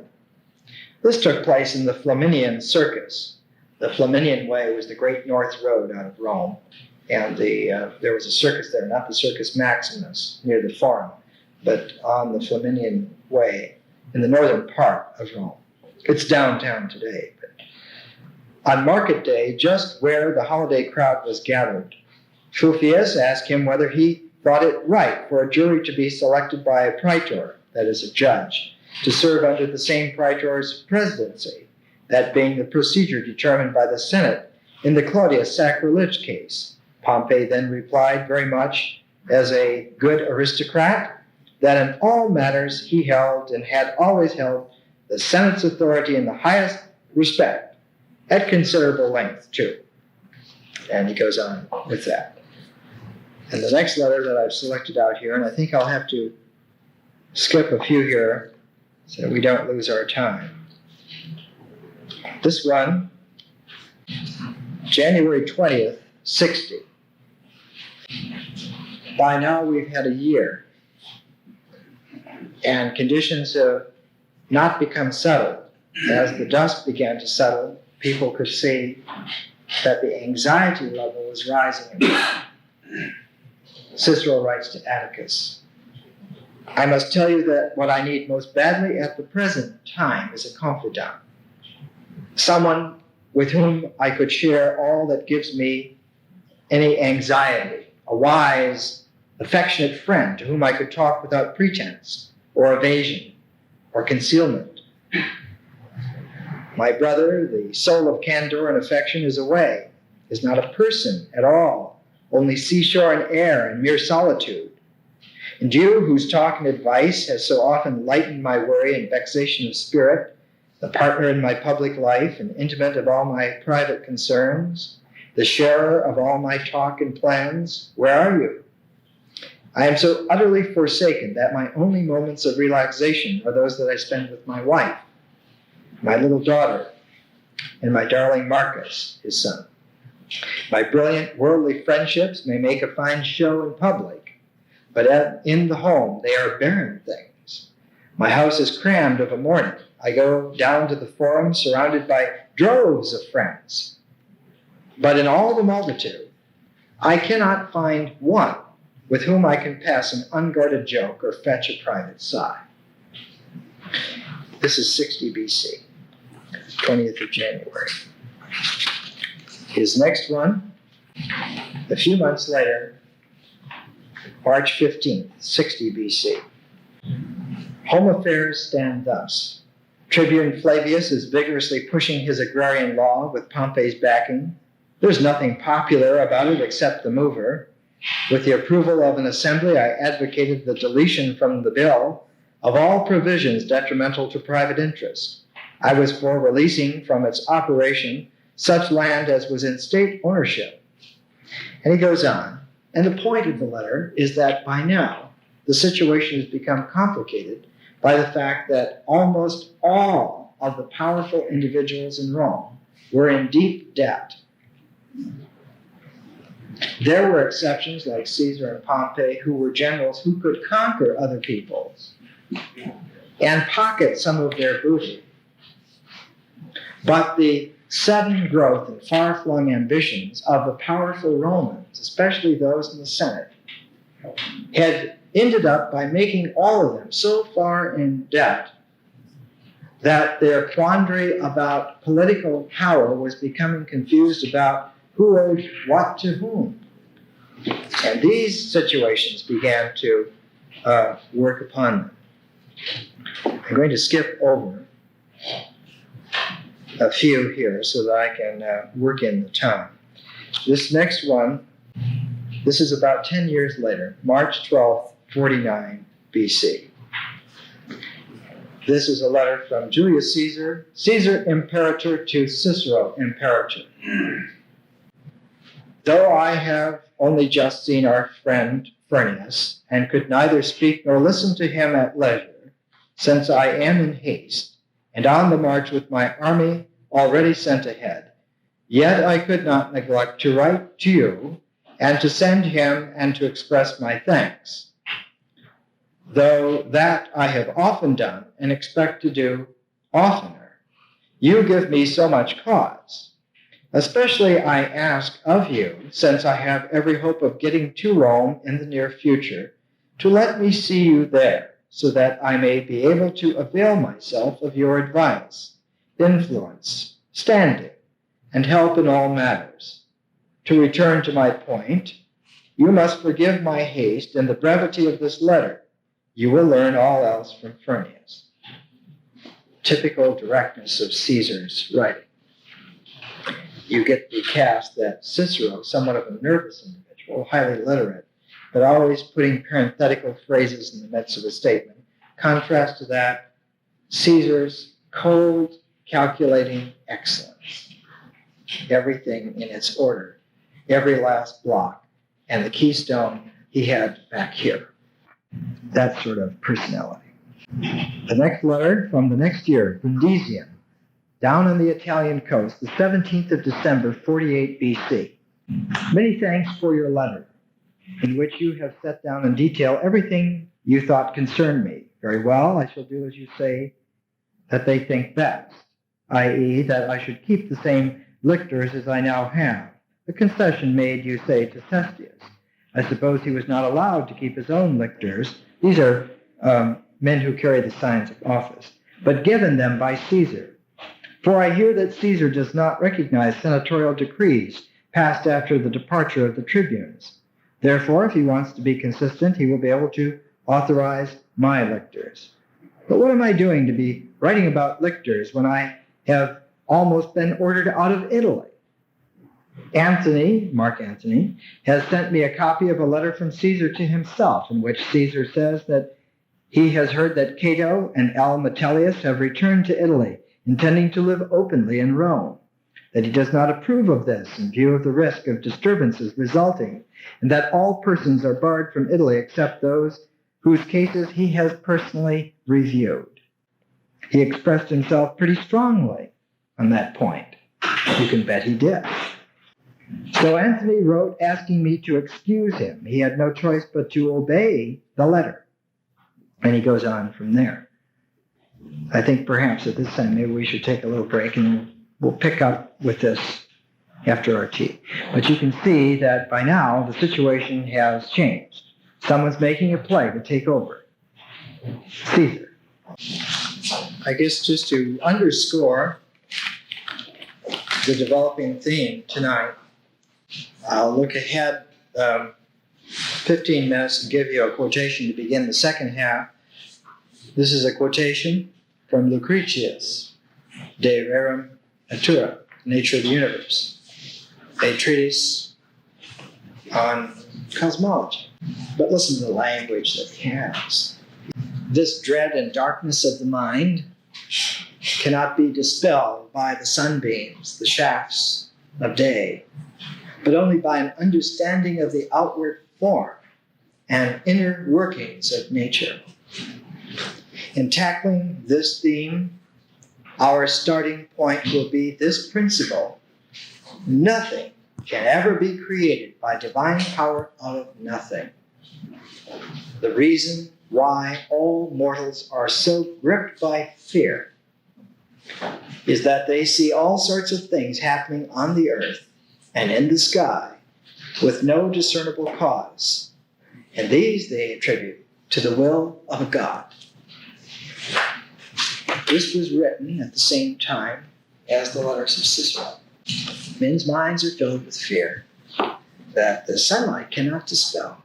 This took place in the Flaminian Circus. The Flaminian Way was the great north road out of Rome, and there was a circus there, not the Circus Maximus near the Forum, but on the Flaminian Way in the northern part of Rome. It's downtown today. But on market day, just where the holiday crowd was gathered, Fufius asked him whether he thought it right for a jury to be selected by a praetor, that is, a judge, to serve under the same praetor's presidency, that being the procedure determined by the Senate in the Claudius sacrilege case. Pompey then replied very much as a good aristocrat that in all matters he held and had always held the Senate's authority in the highest respect, at considerable length too. And he goes on with that. And the next letter that I've selected out here, and I think I'll have to skip a few here so we don't lose our time. This one, January 20th, 60. By now we've had a year, and conditions have not become settled. As the dust began to settle, people could see that the anxiety level was rising again. Cicero writes to Atticus, I must tell you that what I need most badly at the present time is a confidant, someone with whom I could share all that gives me any anxiety, a wise, affectionate friend to whom I could talk without pretense or evasion or concealment. My brother, the soul of candor and affection, is away, is not a person at all, only seashore and air and mere solitude. And you, whose talk and advice has so often lightened my worry and vexation of spirit, the partner in my public life and intimate of all my private concerns, the sharer of all my talk and plans, where are you? I am so utterly forsaken that my only moments of relaxation are those that I spend with my wife, my little daughter, and my darling Marcus, his son. My brilliant worldly friendships may make a fine show in public, but in the home they are barren things. My house is crammed of a morning. I go down to the Forum surrounded by droves of friends. But in all the multitude, I cannot find one with whom I can pass an unguarded joke or fetch a private sigh. This is 60 BC, 20th of January. His next one, a few months later, March 15th, 60 BC. Home affairs stand thus. Tribune Flavius is vigorously pushing his agrarian law with Pompey's backing. There's nothing popular about it except the mover. With the approval of an assembly, I advocated the deletion from the bill of all provisions detrimental to private interest. I was for releasing from its operation such land as was in state ownership. And he goes on. And the point of the letter is that by now, the situation has become complicated by the fact that almost all of the powerful individuals in Rome were in deep debt. There were exceptions like Caesar and Pompey, who were generals who could conquer other peoples and pocket some of their booty. But the sudden growth and far-flung ambitions of the powerful Romans, especially those in the Senate, had ended up by making all of them so far in debt that their quandary about political power was becoming confused about who owed what to whom. And these situations began to work upon them. I'm going to skip over a few here so that I can work in the time. This next one, this is about 10 years later, March 12th, 49 BC. This is a letter from Julius Caesar, Caesar Imperator to Cicero Imperator. Though I have only just seen our friend Furnius, and could neither speak nor listen to him at leisure, since I am in haste, and on the march with my army already sent ahead, yet I could not neglect to write to you, and to send him and to express my thanks, though that I have often done and expect to do oftener. You give me so much cause. Especially I ask of you, since I have every hope of getting to Rome in the near future, to let me see you there, so that I may be able to avail myself of your advice, influence, standing, and help in all matters. To return to my point, you must forgive my haste and the brevity of this letter. You will learn all else from Furnius. Typical directness of Caesar's writing. You get the cast that Cicero, somewhat of a nervous individual, highly literate, but always putting parenthetical phrases in the midst of a statement. Contrast to that, Caesar's cold, calculating excellence. Everything in its order, every last block, and the keystone he had back here. That sort of personality. The next letter from the next year, Brundisium, down on the Italian coast, the 17th of December, 48 BC. Many thanks for your letter, in which you have set down in detail everything you thought concerned me. Very well, I shall do as you say that they think best, i.e., that I should keep the same lictors as I now have. The concession made, you say, to Cestius. I suppose he was not allowed to keep his own lictors. These are men who carry the signs of office, but given them by Caesar. For I hear that Caesar does not recognize senatorial decrees passed after the departure of the tribunes. Therefore, if he wants to be consistent, he will be able to authorize my lictors. But what am I doing to be writing about lictors when I have almost been ordered out of Italy? Antony, Mark Antony, has sent me a copy of a letter from Caesar to himself, in which Caesar says that he has heard that Cato and L. Metellus have returned to Italy, intending to live openly in Rome, that he does not approve of this in view of the risk of disturbances resulting, and that all persons are barred from Italy except those whose cases he has personally reviewed. He expressed himself pretty strongly on that point. You can bet he did. So Antony wrote asking me to excuse him. He had no choice but to obey the letter. And he goes on from there. I think perhaps at this time maybe we should take a little break and we'll pick up with this after our tea. But you can see that by now the situation has changed. Someone's making a play to take over. Caesar. I guess just to underscore the developing theme tonight, I'll look ahead 15 minutes and give you a quotation to begin the second half. This is a quotation from Lucretius, De Rerum Natura, Nature of the Universe. a treatise on cosmology. But listen to the language that he has. This dread and darkness of the mind cannot be dispelled by the sunbeams, the shafts of day, but only by an understanding of the outward form and inner workings of nature. In tackling this theme, our starting point will be this principle: nothing can ever be created by divine power out of nothing. The reason why all mortals are so gripped by fear is that they see all sorts of things happening on the earth and in the sky with no discernible cause, and these they attribute to the will of a God. This was written at the same time as the letters of Cicero. Men's minds are filled with fear that the sunlight cannot dispel.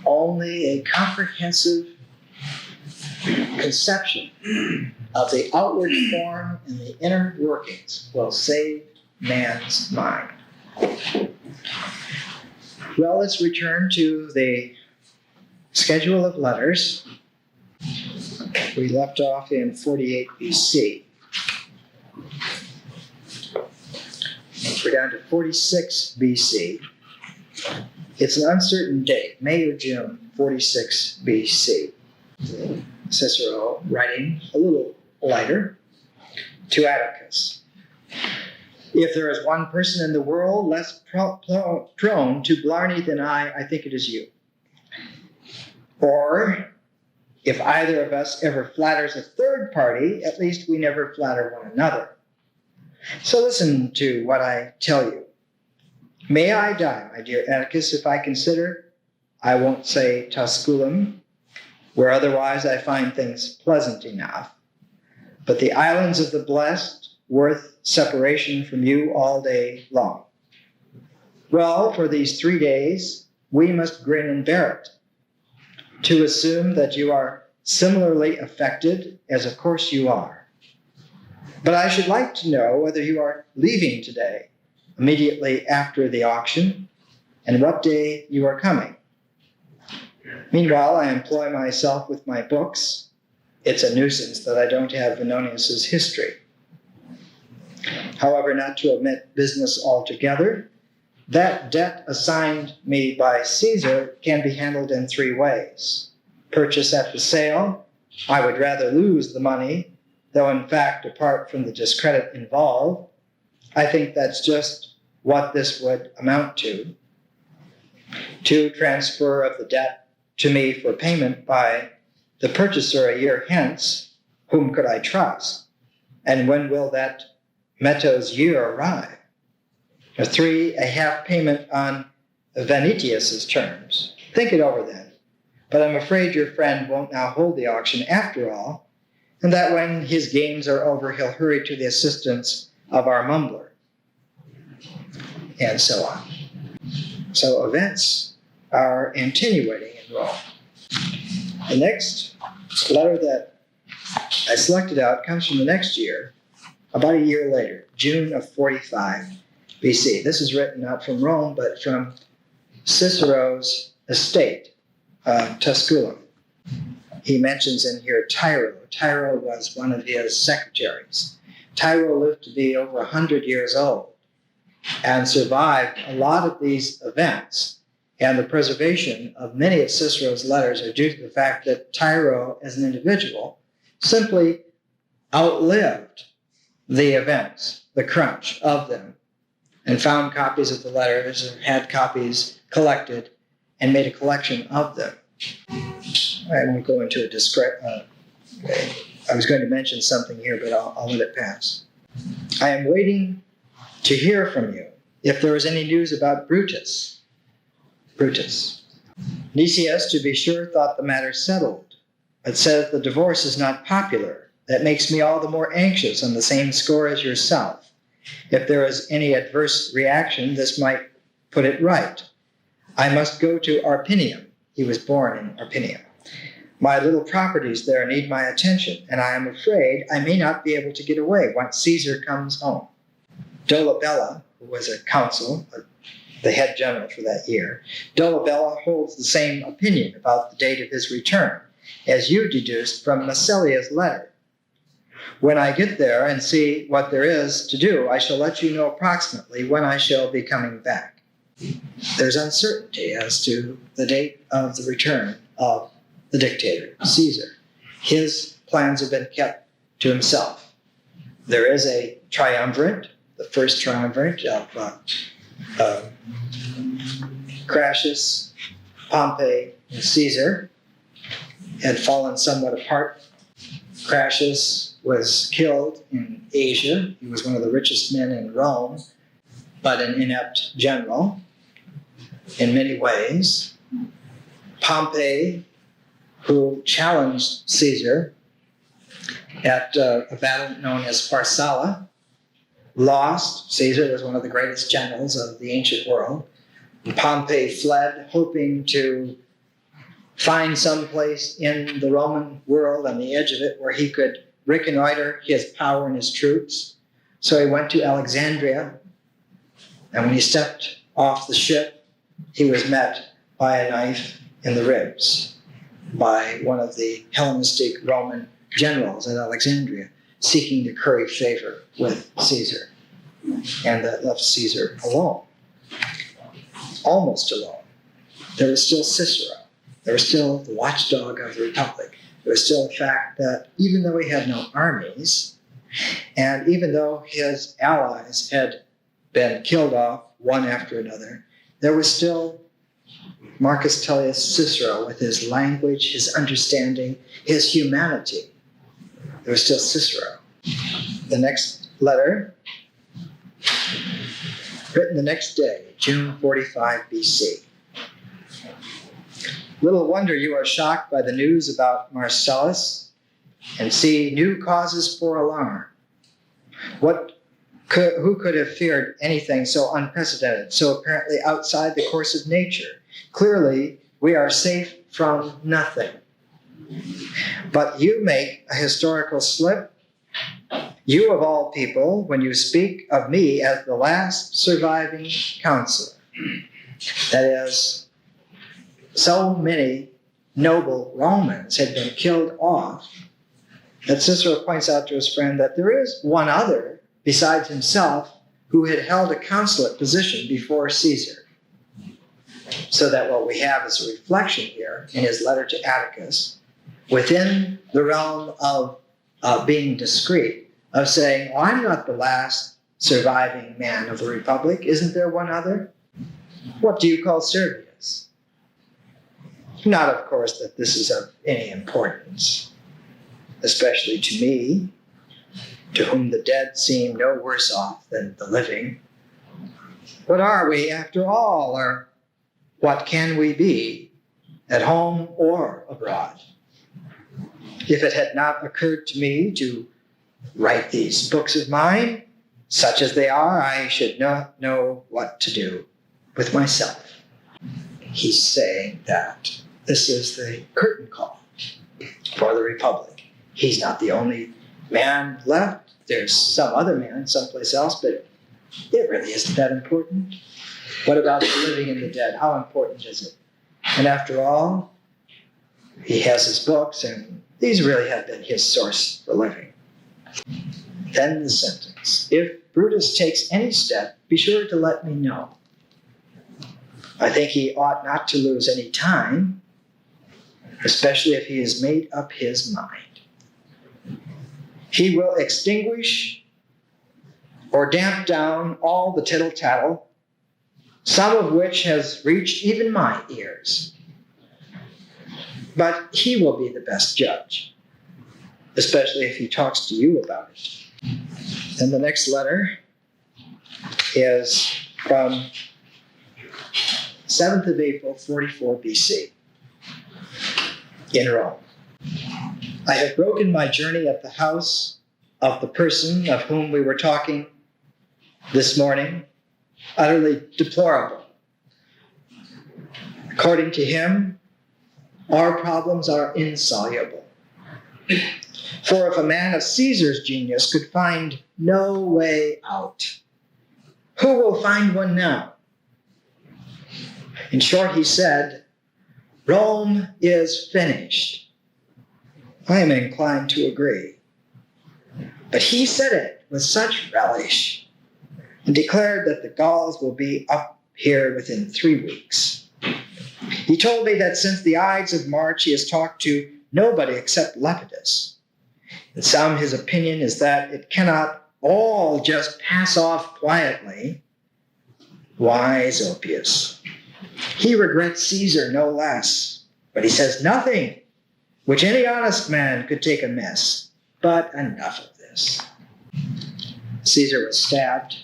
Only a comprehensive conception of the outward form and the inner workings will save man's mind. Well, let's return to the schedule of letters. We left off in 48 BC. We're down to 46 BC. It's an uncertain date, May or June 46 BC. Cicero writing a little lighter to Atticus. If there is one person in the world less prone to blarney than I think it is you. Or, if either of us ever flatters a third party, at least we never flatter one another. So listen to what I tell you. May I die, my dear Atticus, if I consider, I won't say Tusculum, where otherwise I find things pleasant enough, but the islands of the blessed, worth separation from you all day long. Well, for these 3 days, we must grin and bear it. To assume that you are similarly affected, as of course you are. But I should like to know whether you are leaving today, immediately after the auction, and what day you are coming. Meanwhile, I employ myself with my books. It's a nuisance that I don't have Venonius's history. However, not to omit business altogether, that debt assigned me by Caesar can be handled in 3 ways. Purchase at the sale. I would rather lose the money, though in fact, apart from the discredit involved, I think that's just what this would amount to. 2, transfer of the debt to me for payment by the purchaser a year hence. Whom could I trust? And when will that Meto's year arrive? 3, a half payment on Venetius's terms. Think it over then. But I'm afraid your friend won't now hold the auction after all, and that when his games are over, he'll hurry to the assistance of our mumbler. And so on. So events are attenuating in Rome. The next letter that I selected out comes from the next year, about a year later, June of 45 BC. This is written not from Rome, but from Cicero's estate, Tusculum. He mentions in here Tiro. Tiro was one of his secretaries. Tiro lived to be over 100 years old and survived a lot of these events. And the preservation of many of Cicero's letters are due to the fact that Tiro, as an individual, simply outlived the events, the crunch of them, and found copies of the letters and had copies collected and made a collection of them. I won't go into I was going to mention something here, but I'll let it pass. I am waiting to hear from you if there is any news about Brutus. Nicias, to be sure, thought the matter settled, but says the divorce is not popular. That makes me all the more anxious on the same score as yourself. If there is any adverse reaction, this might put it right. I must go to Arpinium. He was born in Arpinium. My little properties there need my attention, and I am afraid I may not be able to get away once Caesar comes home. Dolabella, who was a consul, the head general for that year, Dolabella holds the same opinion about the date of his return, as you deduced from Massilia's letter. When I get there and see what there is to do, I shall let you know approximately when I shall be coming back. There's uncertainty as to the date of the return of the dictator, Caesar. His plans have been kept to himself. There is a triumvirate, the first triumvirate of Crassus, Pompey, and Caesar had fallen somewhat apart. Crassus was killed in Asia. He was one of the richest men in Rome, but an inept general in many ways. Pompey, who challenged Caesar at a battle known as Pharsala, lost. Caesar was one of the greatest generals of the ancient world. Pompey fled, hoping to find some place in the Roman world on the edge of it where he could reconnoiter his power and his troops. So he went to Alexandria, and when he stepped off the ship, he was met by a knife in the ribs by one of the Hellenistic Roman generals at Alexandria, seeking to curry favor with Caesar. And that left Caesar alone, almost alone. There was still Cicero. There was still the watchdog of the Republic. There was still the fact that even though he had no armies, and even though his allies had been killed off one after another, there was still Marcus Tullius Cicero with his language, his understanding, his humanity. There was still Cicero. The next letter, written the next day, June 45 BC. Little wonder you are shocked by the news about Marcellus and see new causes for alarm. Who could have feared anything so unprecedented, so apparently outside the course of nature? Clearly, we are safe from nothing. But you make a historical slip. You of all people, when you speak of me as the last surviving consul, that is, so many noble Romans had been killed off, that Cicero points out to his friend that there is one other besides himself who had held a consulate position before Caesar. So that what we have is a reflection here in his letter to Atticus, within the realm of being discreet, of saying, oh, I'm not the last surviving man of the Republic. Isn't there one other? What do you call Servius? Not, of course, that this is of any importance, especially to me, to whom the dead seem no worse off than the living. What are we, after all, or what can we be, at home or abroad? If it had not occurred to me to write these books of mine, such as they are, I should not know what to do with myself. He's saying that this is the curtain call for the Republic. He's not the only man left. There's some other man someplace else, but it really isn't that important. What about the living and the dead? How important is it? And after all, he has his books, and these really have been his source for living. Then the sentence, if Brutus takes any step, be sure to let me know. I think he ought not to lose any time, especially if he has made up his mind. He will extinguish or damp down all the tittle-tattle, some of which has reached even my ears. But he will be the best judge, especially if he talks to you about it. And the next letter is from 7th of April, 44 BC, in Rome. I have broken my journey at the house of the person of whom we were talking this morning, utterly deplorable. According to him, our problems are insoluble. For if a man of Caesar's genius could find no way out, Who will find one now? In short, he said, Rome is finished. I am inclined to agree. But he said it with such relish and declared that the Gauls will be up here within 3 weeks. He told me that since the Ides of March, he has talked to nobody except Lepidus. In sum, his opinion is that it cannot all just pass off quietly. Wise Oppius. He regrets Caesar no less, but he says nothing which any honest man could take amiss. But enough of this. Caesar was stabbed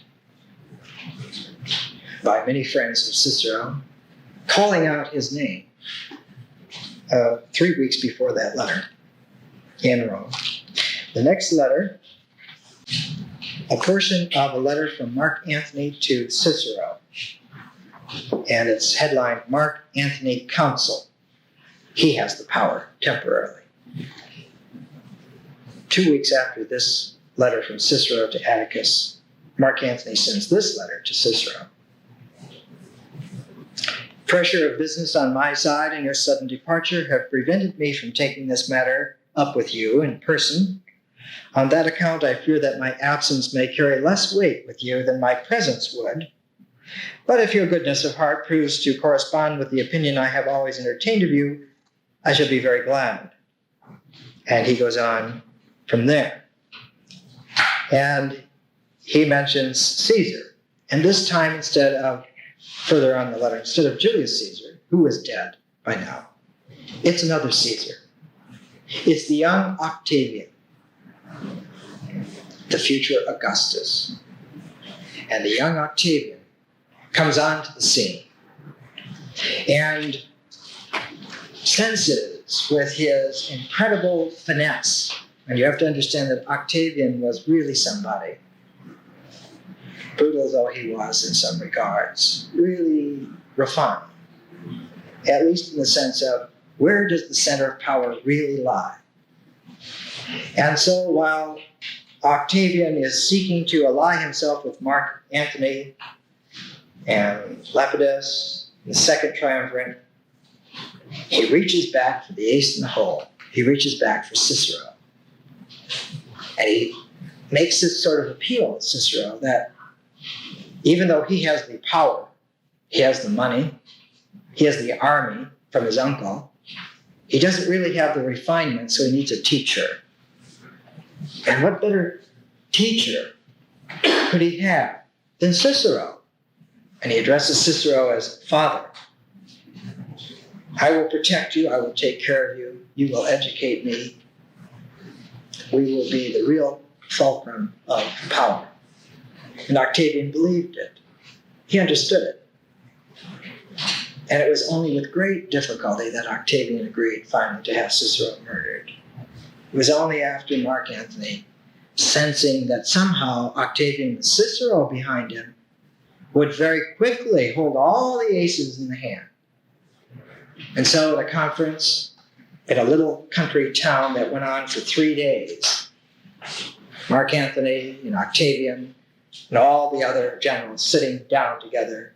by many friends of Cicero, calling out his name 3 weeks before that letter in Rome. The next letter, a portion of a letter from Mark Antony to Cicero, and it's headlined Mark Antony Consul. He has the power temporarily. 2 weeks after this letter from Cicero to Atticus, Mark Antony sends this letter to Cicero. Pressure of business on my side and your sudden departure have prevented me from taking this matter up with you in person. On that account, I fear that my absence may carry less weight with you than my presence would. But if your goodness of heart proves to correspond with the opinion I have always entertained of you, I shall be very glad. And he goes on from there. And he mentions Caesar. And this time, further on the letter, instead of Julius Caesar, who is dead by now, it's another Caesar. It's the young Octavian, the future Augustus. And the young Octavian comes onto the scene and senses with his incredible finesse. And you have to understand that Octavian was really somebody. Brutal though he was in some regards, really refined, at least in the sense of where does the center of power really lie? And so while Octavian is seeking to ally himself with Mark Antony and Lepidus, the second triumvirate, he reaches back for the ace in the hole. He reaches back for Cicero. And he makes this sort of appeal to Cicero that even though he has the power, he has the money, he has the army from his uncle, he doesn't really have the refinement, so he needs a teacher. And what better teacher could he have than Cicero? And he addresses Cicero as father. I will protect you, I will take care of you, you will educate me. We will be the real fulcrum of power. And Octavian believed it. He understood it. And it was only with great difficulty that Octavian agreed finally to have Cicero murdered. It was only after Mark Antony, sensing that somehow Octavian with Cicero behind him, would very quickly hold all the aces in the hand. And so at a conference in a little country town that went on for 3 days, Mark Antony and Octavian and all the other generals sitting down together,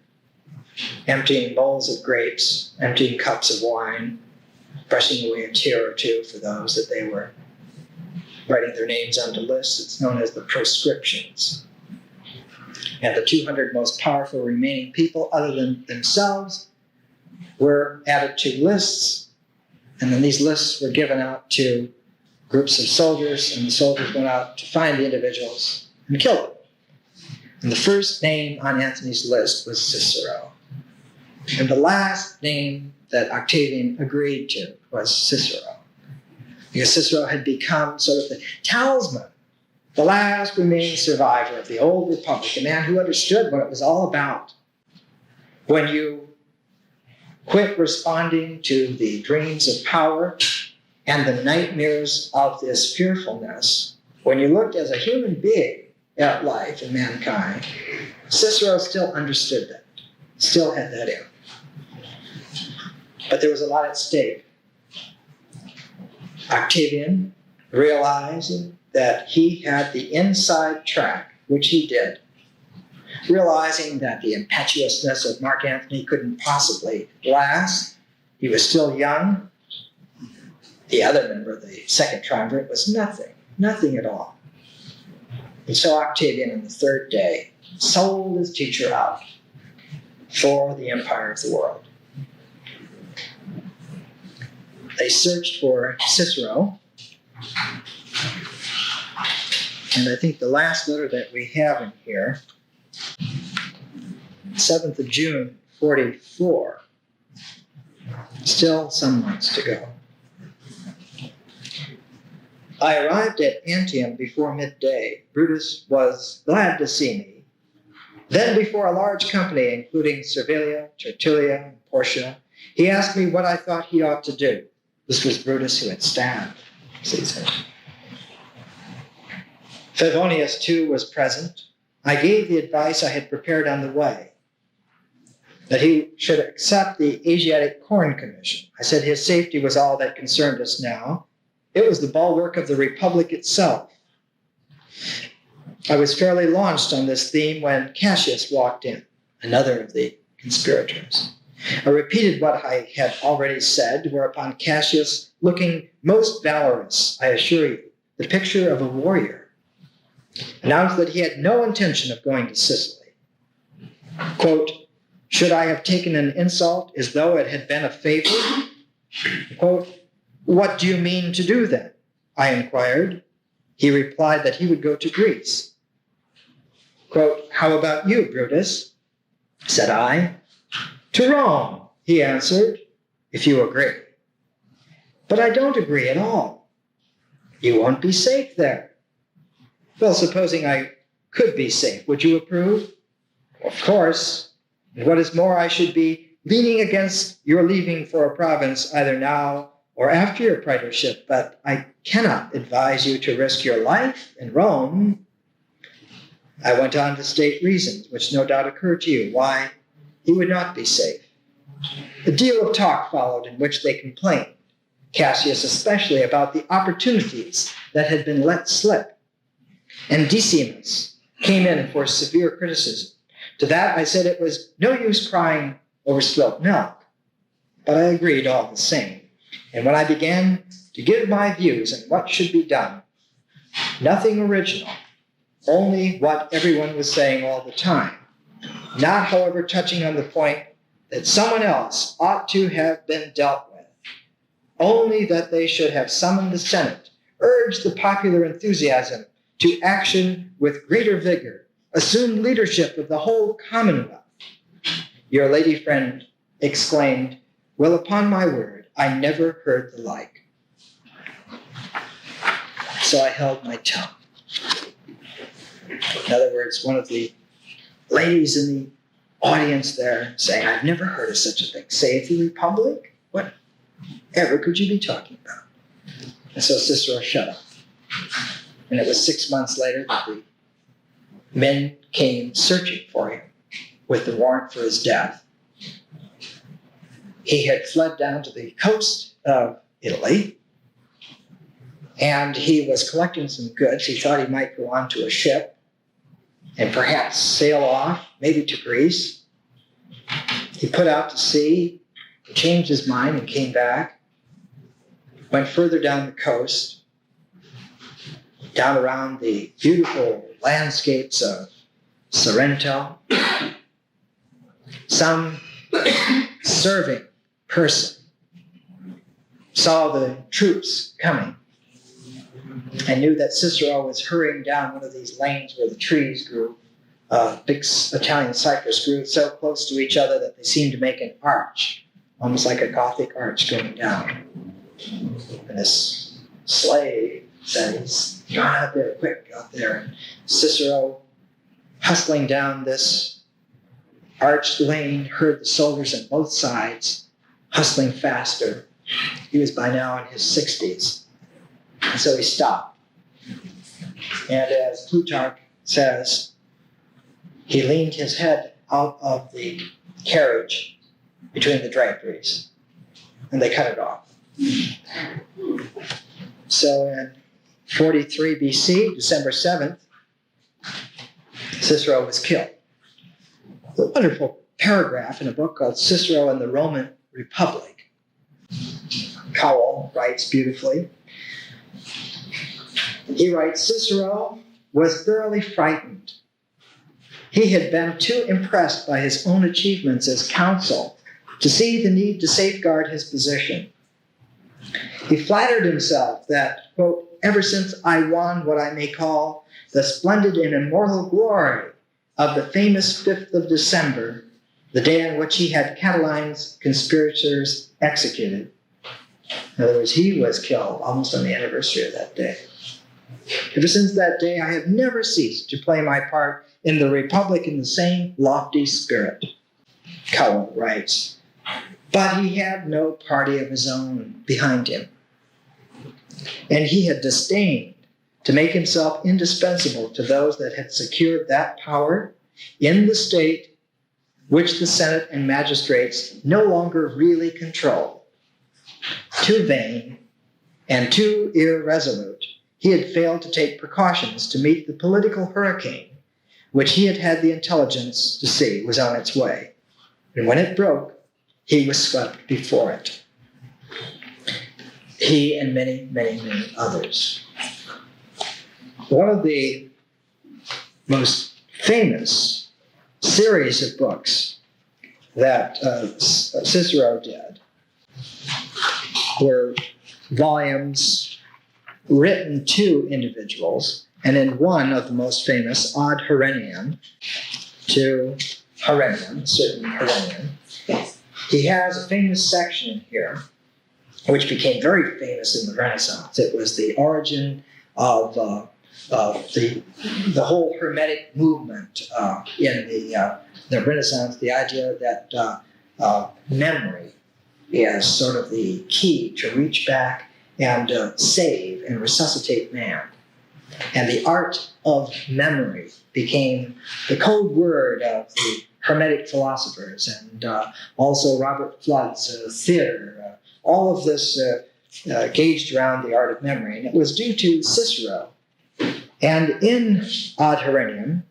emptying bowls of grapes, emptying cups of wine, brushing away a tear or two for those that they were writing their names onto lists. It's known as the proscriptions. And the 200 most powerful remaining people, other than themselves, were added to lists. And then these lists were given out to groups of soldiers, and the soldiers went out to find the individuals and kill them. And the first name on Antony's list was Cicero. And the last name that Octavian agreed to was Cicero. Because Cicero had become sort of the talisman, the last remaining survivor of the old republic, a man who understood what it was all about. When you quit responding to the dreams of power and the nightmares of this fearfulness, when you looked as a human being at life and mankind, Cicero still understood that, still had that in. But there was a lot at stake. Octavian, realizing that he had the inside track, which he did, Realizing that the impetuousness of Mark Antony couldn't possibly last, he was still young. The other member, the second triumvirate, was nothing at all. And so Octavian, on the third day, sold his teacher out for the empire of the world. They searched for Cicero, and I think the last letter that we have in here, 7th of June, 44, still some months to go. I arrived at Antium before midday. Brutus was glad to see me. Then before a large company, including Servilia, Tertulia, and Portia, he asked me what I thought he ought to do. This was Brutus who had stabbed Caesar. Favonius, too, was present. I gave the advice I had prepared on the way, that he should accept the Asiatic Corn Commission. I said his safety was all that concerned us now. It was the bulwark of the Republic itself. I was fairly launched on this theme when Cassius walked in, another of the conspirators. I repeated what I had already said, whereupon Cassius, looking most valorous, I assure you, the picture of a warrior, announced that he had no intention of going to Sicily. Quote, should I have taken an insult as though it had been a favor? Quote, what do you mean to do then? I inquired. He replied that he would go to Greece. Quote, how about you, Brutus? Said I. To Rome, he answered, if you agree. But I don't agree at all. You won't be safe there. Well, supposing I could be safe, would you approve? Of course. And what is more, I should be leaning against your leaving for a province either now or after your praetorship, but I cannot advise you to risk your life in Rome. I went on to state reasons, which no doubt occurred to you, why he would not be safe. A deal of talk followed in which they complained, Cassius especially, about the opportunities that had been let slip. And Decimus came in for severe criticism. To that I said it was no use crying over spilt milk, but I agreed all the same. And when I began to give my views on what should be done, nothing original, only what everyone was saying all the time, not, however, touching on the point that someone else ought to have been dealt with, only that they should have summoned the Senate, urged the popular enthusiasm to action with greater vigor, assumed leadership of the whole Commonwealth. Your lady friend exclaimed, well, upon my word, I never heard the like. So I held my tongue. In other words, one of the ladies in the audience there saying, I've never heard of such a thing. Save the Republic? Whatever could you be talking about? And so Cicero shut up. And it was 6 months later that the men came searching for him with the warrant for his death. He had fled down to the coast of Italy, and he was collecting some goods. He thought he might go onto a ship and perhaps sail off, maybe to Greece. He put out to sea, changed his mind, and came back, went further down the coast, down around the beautiful landscapes of Sorrento. Some serving person saw the troops coming and knew that Cicero was hurrying down one of these lanes where the trees grew, big Italian cypress grew so close to each other that they seemed to make an arch, almost like a Gothic arch going down. And this slave said, he's gone out there, quick, out there. And Cicero, hustling down this arched lane, heard the soldiers on both sides hustling faster. He was by now in his 60s. And so he stopped. And as Plutarch says, he leaned his head out of the carriage between the draperies, and they cut it off. So in 43 BC, December 7th, Cicero was killed. a wonderful paragraph in a book called Cicero and the Roman Republic. Cowell writes beautifully. He writes, Cicero was thoroughly frightened. He had been too impressed by his own achievements as consul to see the need to safeguard his position. He flattered himself that, quote, ever since I won what I may call the splendid and immortal glory of the famous 5th of December, the day on which he had Catiline's conspirators executed. In other words, he was killed almost on the anniversary of that day. Ever since that day, I have never ceased to play my part in the Republic in the same lofty spirit, Cowell writes. But he had no party of his own behind him. And he had disdained to make himself indispensable to those that had secured that power in the state which the Senate and magistrates no longer really controlled. Too vain and too irresolute, he had failed to take precautions to meet the political hurricane which he had had the intelligence to see was on its way. And when it broke, he was swept before it. He and many, many, many others. One of the most famous series of books that Cicero did were volumes written to individuals, and in one of the most famous, Ad Herennium, to Herennium, certain Herennium, he has a famous section here, which became very famous in the Renaissance. It was the origin of the whole Hermetic movement in the Renaissance, the idea that memory is sort of the key to reach back and save and resuscitate man. And the art of memory became the code word of the Hermetic philosophers, and also Robert Flood's theater. All of this gauged around the art of memory, and it was due to Cicero. And in Ad Herennium,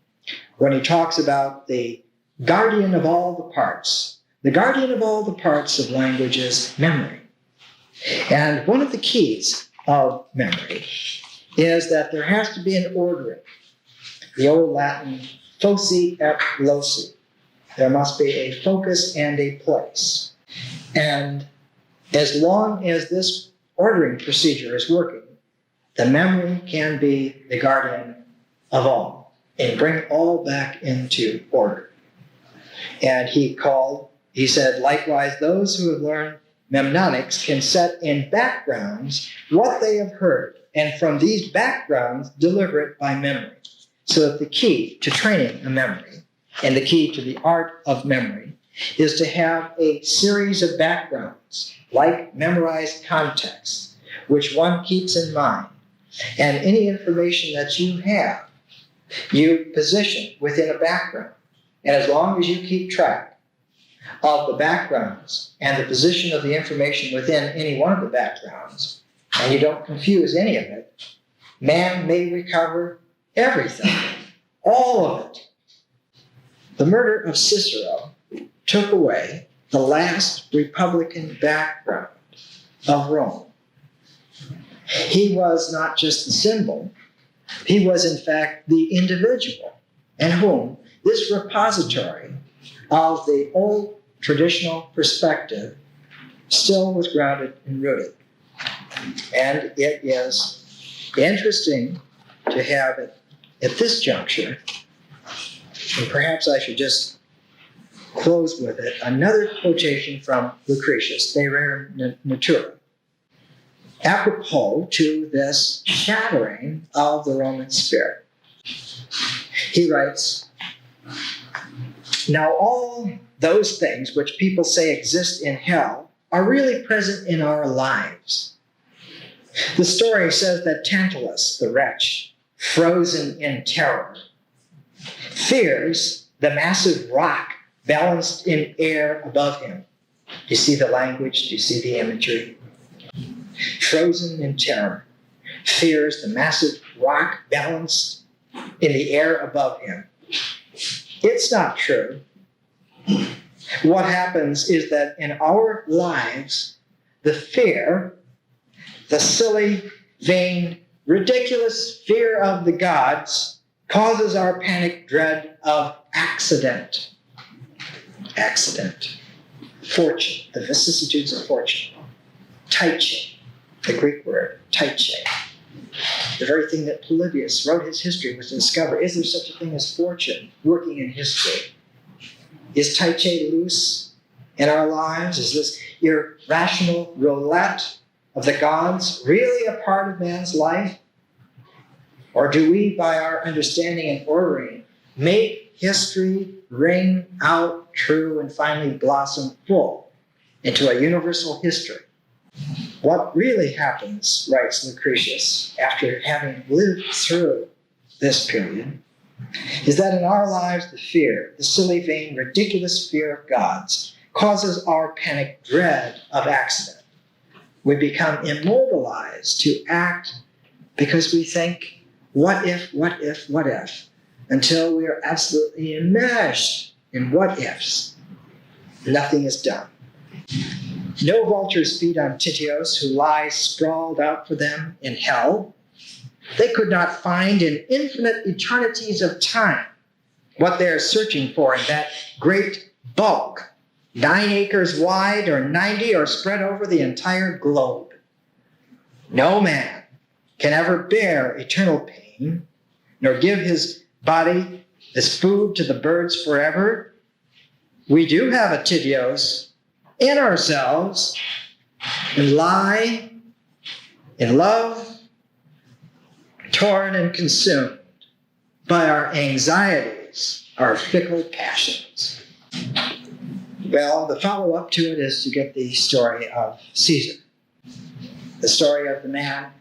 when he talks about the guardian of all the parts of language is memory. And one of the keys of memory is that there has to be an ordering. The old Latin, foci et loci. There must be a focus and a place. And as long as this ordering procedure is working, the memory can be the guardian of all and bring all back into order. And he said, likewise, those who have learned mnemonics can set in backgrounds what they have heard, and from these backgrounds deliver it by memory. So that the key to training a memory and the key to the art of memory is to have a series of backgrounds, like memorized contexts, which one keeps in mind. And any information that you have, you position within a background. And as long as you keep track of the backgrounds and the position of the information within any one of the backgrounds, and you don't confuse any of it, man may recover everything, all of it. The murder of Cicero took away the last Republican background of Rome. He was not just the symbol, he was in fact the individual in whom this repository of the old traditional perspective still was grounded and rooted. And it is interesting to have it at this juncture, and perhaps I should just close with it, another quotation from Lucretius, De Rare Natura, apropos to this shattering of the Roman spirit. He writes, now all those things which people say exist in hell are really present in our lives. The story says that Tantalus, the wretch, frozen in terror, fears the massive rock balanced in air above him. Do you see the language? Do you see the imagery? Frozen in terror, fears the massive rock balanced in the air above him. It's not true. What happens is that in our lives, the fear, the silly, vain, ridiculous fear of the gods causes our panic dread of accident. Accident. Fortune, the vicissitudes of fortune. Tyche, the Greek word, tyche. The very thing that Polybius wrote his history was to discover, is there such a thing as fortune working in history? Is tyche loose in our lives? Is this irrational roulette of the gods really a part of man's life? Or do we, by our understanding and ordering, make history ring out true and finally blossom full into a universal history? What really happens, writes Lucretius, after having lived through this period, is that in our lives the fear, the silly, vain, ridiculous fear of gods, causes our panic dread of accident. We become immobilized to act because we think, what if, until we are absolutely enmeshed in what ifs. Nothing is done. No vultures feed on Titios, who lies sprawled out for them in hell. They could not find in infinite eternities of time what they are searching for in that great bulk, 9 acres wide or 90 or spread over the entire globe. No man can ever bear eternal pain, nor give his body as food to the birds forever. We do have a Titios in ourselves, and lie in love, torn and consumed by our anxieties, our fickle passions. Well, the follow-up to it is to get the story of Caesar, the story of the man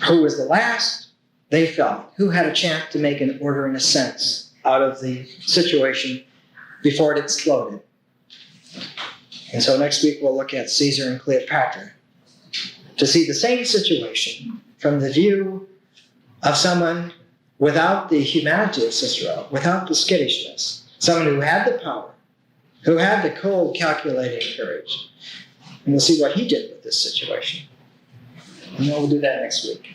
who was the last they felt, who had a chance to make an order and a sense out of the situation before it exploded. And so next week we'll look at Caesar and Cleopatra to see the same situation from the view of someone without the humanity of Cicero, without the skittishness, someone who had the power, who had the cold, calculating courage. And we'll see what he did with this situation. And we'll do that next week.